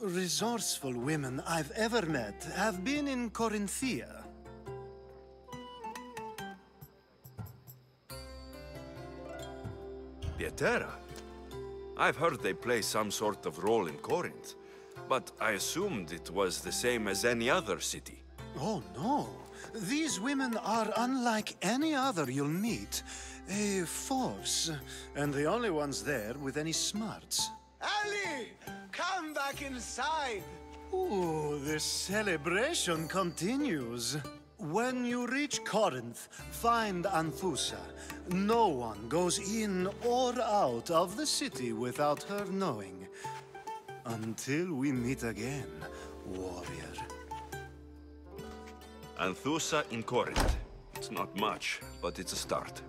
resourceful women I've ever met have been in Corinthia. Pietera? I've heard they play some sort of role in Corinth, but I assumed it was the same as any other city. Oh, no. These women are unlike any other you'll meet. A force, and the only ones there with any smarts. Ali! Come back inside! Ooh, the celebration continues. When you reach Corinth, find Anthusa. No one goes in or out of the city without her knowing. Until we meet again, warrior. Anthusa in Corinth. It's not much, but it's a start.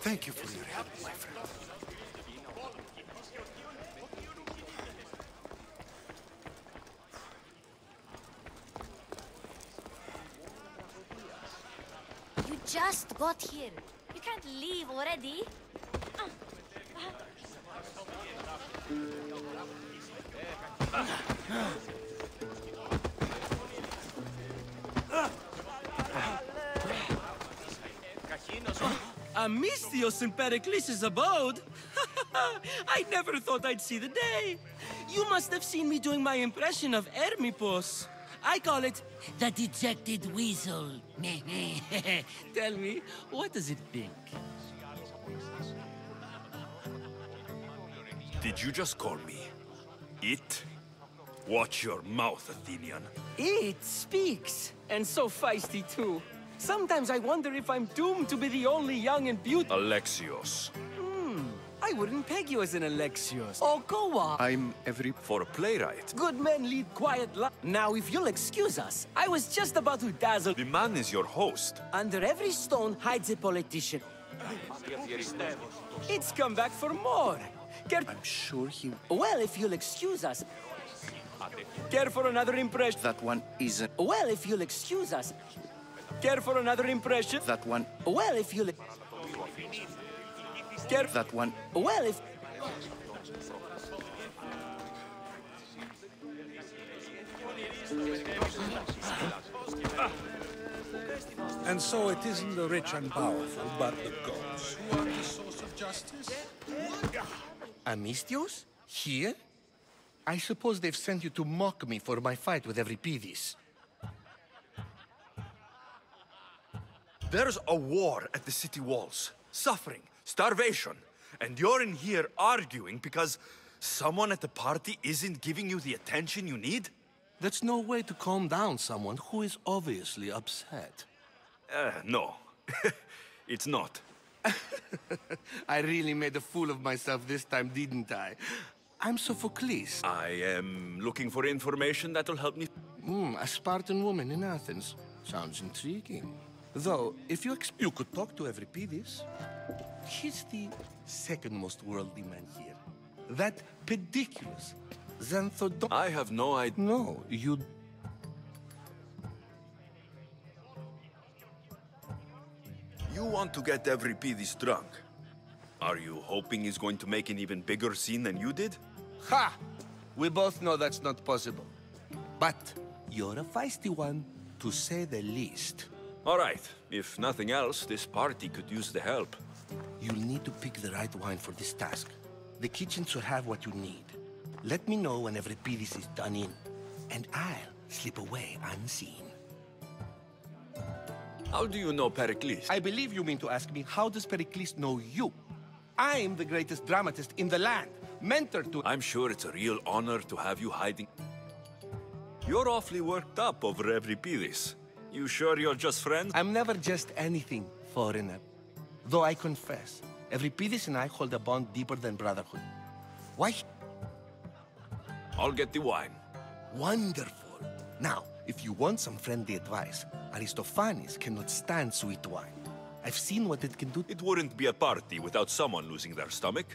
Thank you for your help, my friend. You just got here. You can't leave already. Amistios in Pericles' abode? I never thought I'd see the day. You must have seen me doing my impression of Hermipos. I call it the dejected weasel. Tell me, what does it think? Did you just call me it? Watch your mouth, Athenian. It speaks, and so feisty too. Sometimes I wonder if I'm doomed to be the only young and beautiful. Alexios. I wouldn't peg you as an Alexios. Oh, go on. I'm for a playwright. Good men lead quiet lives. Now, if you'll excuse us, I was just about to dazzle. The man is your host. Under every stone hides a politician. It's come back for more. I'm sure he... Well, if you'll excuse us. Care for another impression? That one isn't... Well, if you'll excuse us. Care for another impression? That one... Well, if you'll... Care... That one... Well, if... And so it isn't the rich and powerful, but the gods who are the source of justice? Amistios? Here? I suppose they've sent you to mock me for my fight with Euripides. There's a war at the city walls. Suffering, starvation. And you're in here arguing because someone at the party isn't giving you the attention you need? That's no way to calm down someone who is obviously upset. No. It's not. I really made a fool of myself this time, didn't I? I'm Sophocles. I am looking for information that'll help me. A Spartan woman in Athens. Sounds intriguing. Though, if you could talk to Euripides. He's the second most worldly man here. That pediculous Xanthodon... I have no idea. No, you... You want to get Euripides drunk. Are you hoping he's going to make an even bigger scene than you did? Ha! We both know that's not possible. But you're a feisty one, to say the least. All right. If nothing else, this party could use the help. You'll need to pick the right wine for this task. The kitchen should have what you need. Let me know when Euripides is done in, and I'll slip away unseen. How do you know Pericles? I believe you mean to ask me, how does Pericles know you? I'm the greatest dramatist in the land, mentor to... I'm sure it's a real honor to have you hiding. You're awfully worked up over Euripides. You sure you're just friends? I'm never just anything, foreigner. Though I confess, Euripides and I hold a bond deeper than brotherhood. Why? I'll get the wine. Wonderful. Now, if you want some friendly advice, Aristophanes cannot stand sweet wine. I've seen what it can do. It wouldn't be a party without someone losing their stomach.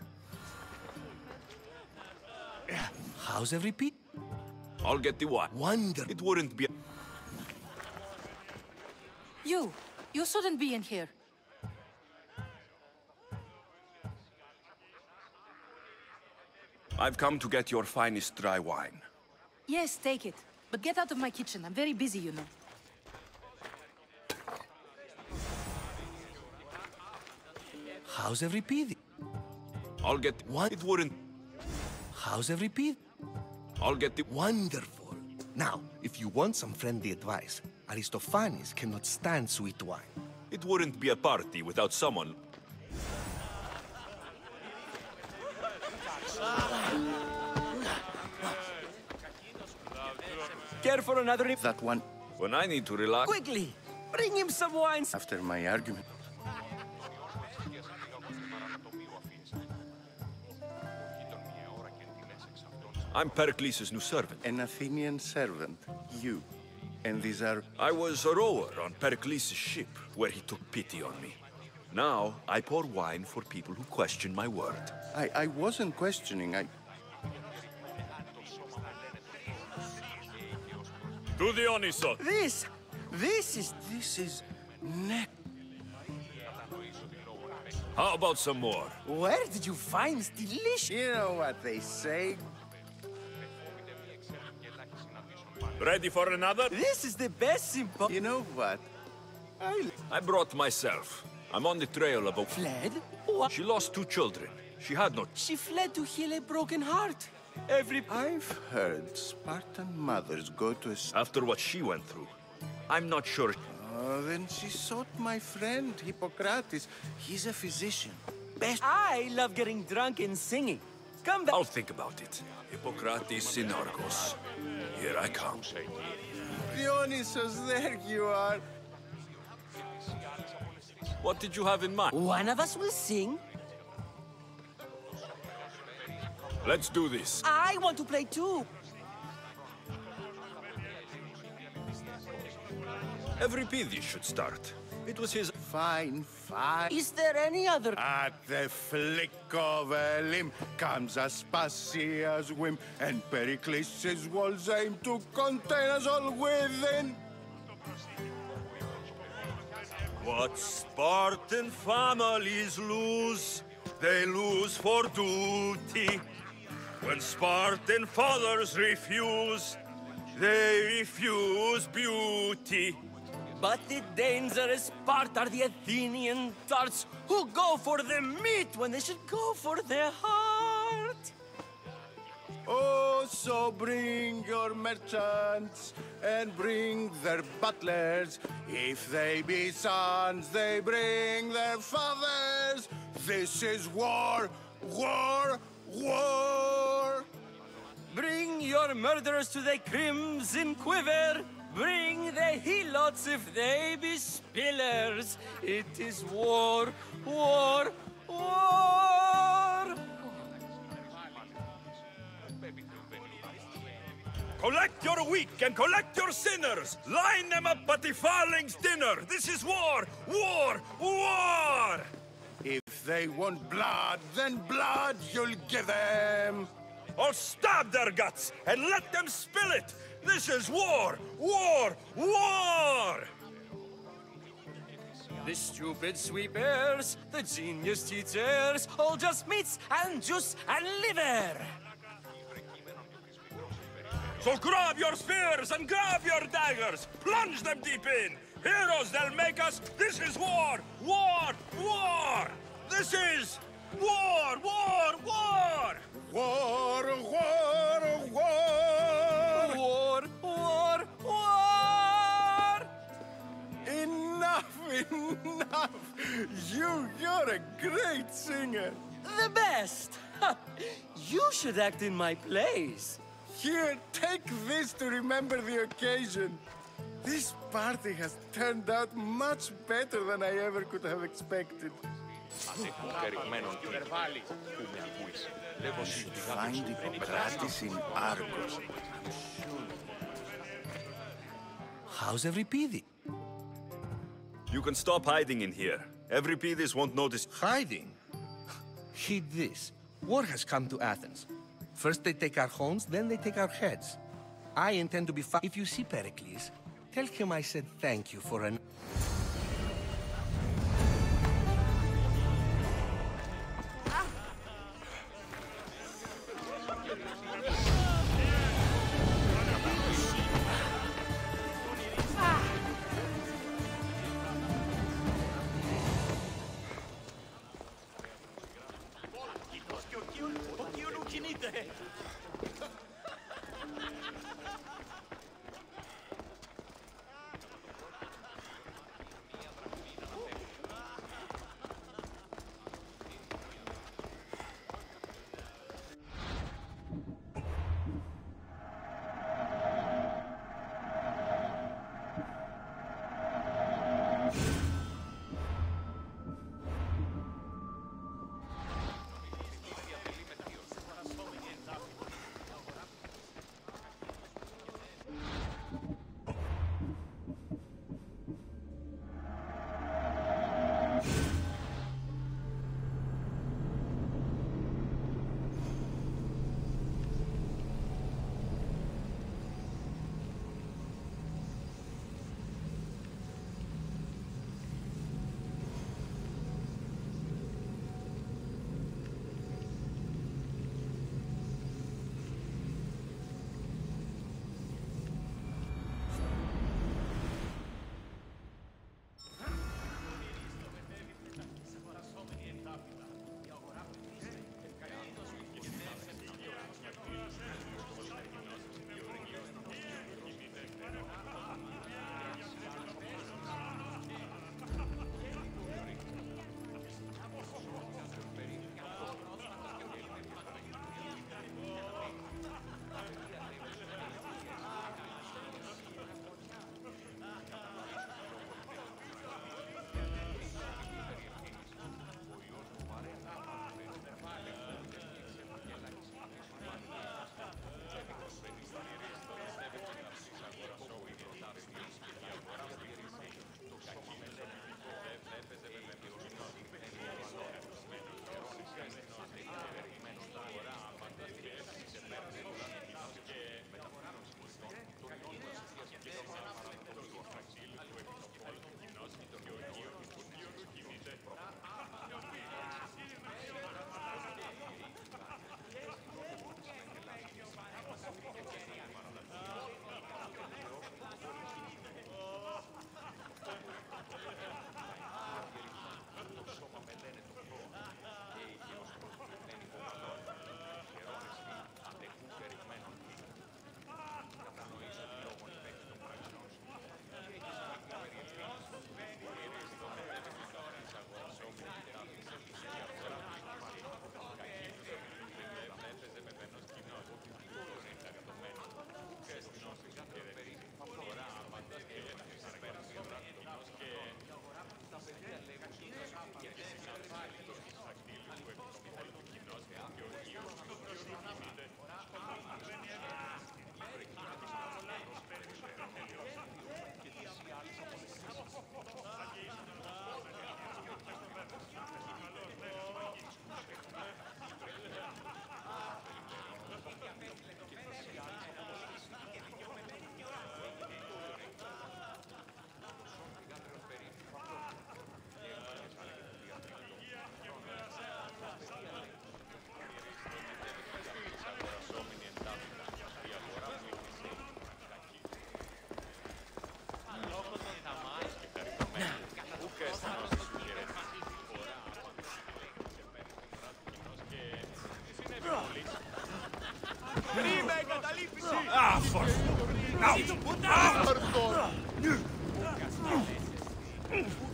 How's Euripides? I'll get the wine. Wonderful. It wouldn't be... You shouldn't be in here. I've come to get your finest dry wine. Yes, take it. But get out of my kitchen. I'm very busy, you know. How's Euripides? I'll get... What? It wouldn't... How's Euripides? I'll get the... Wonderful. Now, if you want some friendly advice, Aristophanes cannot stand sweet wine. It wouldn't be a party without someone... Care for another... That one... When I need to relax... Quickly! Bring him some wine! After my argument... I'm Pericles' new servant. An Athenian servant. You. And these are... I was a rower on Pericles' ship, where he took pity on me. Now, I pour wine for people who question my word. I wasn't questioning, To the Oniso. This is neck. How about some more? Where did you find this delicious? You know what they say. Ready for another? This is the best simple. You know what? I brought myself. I'm on the trail of a... Fled? What? She lost 2 children. She had no... She fled to heal a broken heart. I've heard Spartan mothers go to a... After what she went through, I'm not sure... then she sought my friend, Hippocrates. He's a physician. Best... I love getting drunk and singing. Come back. I'll think about it. Hippocrates in Argos. Here I come. Dionysus, there you are. What did you have in mind? One of us will sing. Let's do this. I want to play too. Every Pc should start. It was his... Fine. Is there any other... At the flick of a limb comes Aspasia's whim, and Pericles' walls aim to contain us all within. What Spartan families lose, they lose for duty. When Spartan fathers refuse, they refuse beauty. But the dangerous part are the Athenian tarts who go for the meat when they should go for their heart. Oh, so bring your merchants and bring their butlers. If they be sons, they bring their fathers. This is war, war, war. Bring your murderers to the crimson quiver. Bring the helots if they be spillers. It is war, war, war. Collect your weak and collect your sinners. Line them up at the Farling's dinner. This is war, war, war. If they want blood, then blood you'll give them. Or stab their guts and let them spill it. This is war, war, war. The stupid sweepers, the genius teachers, all just meats and juice and liver. So grab your spears and grab your daggers. Plunge them deep in. Heroes they'll make us. This is war, war, war. This is war, war, war. War, war, war. War, war, war. Enough, enough. You're a great singer. The best. You should act in my plays. Here, take this to remember the occasion. This party has turned out much better than I ever could have expected. Find Hippocrates in Argos. How's every Pc? You can stop hiding in here. Every Pc won't notice. Hiding? Heed this. War has come to Athens. First they take our homes, then they take our heads. I intend to be fine. If you see Pericles, tell him I said thank you for an...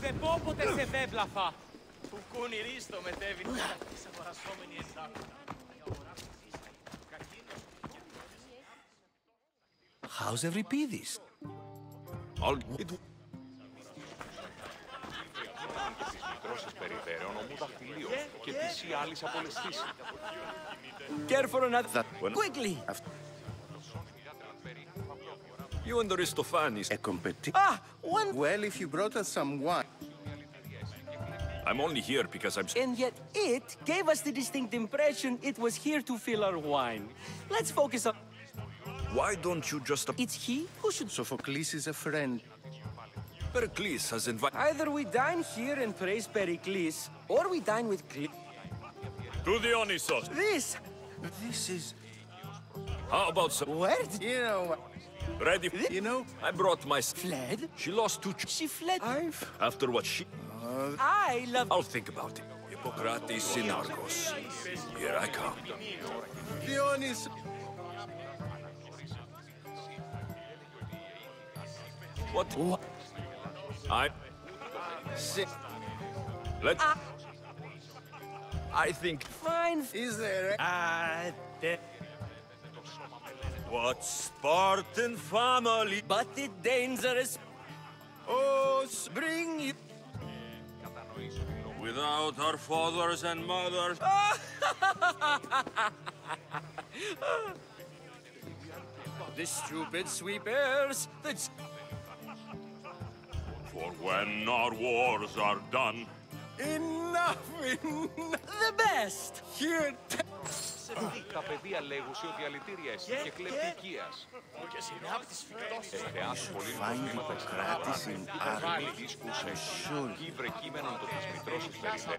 Δεν πω ποτέ σε βέβλαφα. Φουκούνι ρίστο μετέβη. How's Euripidis? Care for another. Quickly! You and Aristophanes. A competition. Ah! One. Well, if you brought us some wine. I'm only here because I'm... And yet it gave us the distinct impression it was here to fill our wine. Let's focus on... Why don't you just... It's he who should... Sophocles is a friend. Pericles has invited... Either we dine here and praise Pericles, or we dine with To Dionysos. This is... How about some... Where? You know... Ready? You know... I brought my... Fled? She lost two... She fled. After what she... I love... I'll think about it. Hippocrates in Argos. Here I come. Dionysus... What? I... Let... I think... Fine. Is there... What Spartan family? But it dangerous. Oh, bring you... Without our fathers and mothers... The stupid sweepers. For when our wars are done... Enough! The best! Here... Τα παιδεία λέγουσι ότι αλητήρια εσύ και κλέπτη οικίας. Εθεάς πολύ Hippocrates in Argos. δίσκουσε. Κύβρε κείμενον το της μητρός της περιδέ.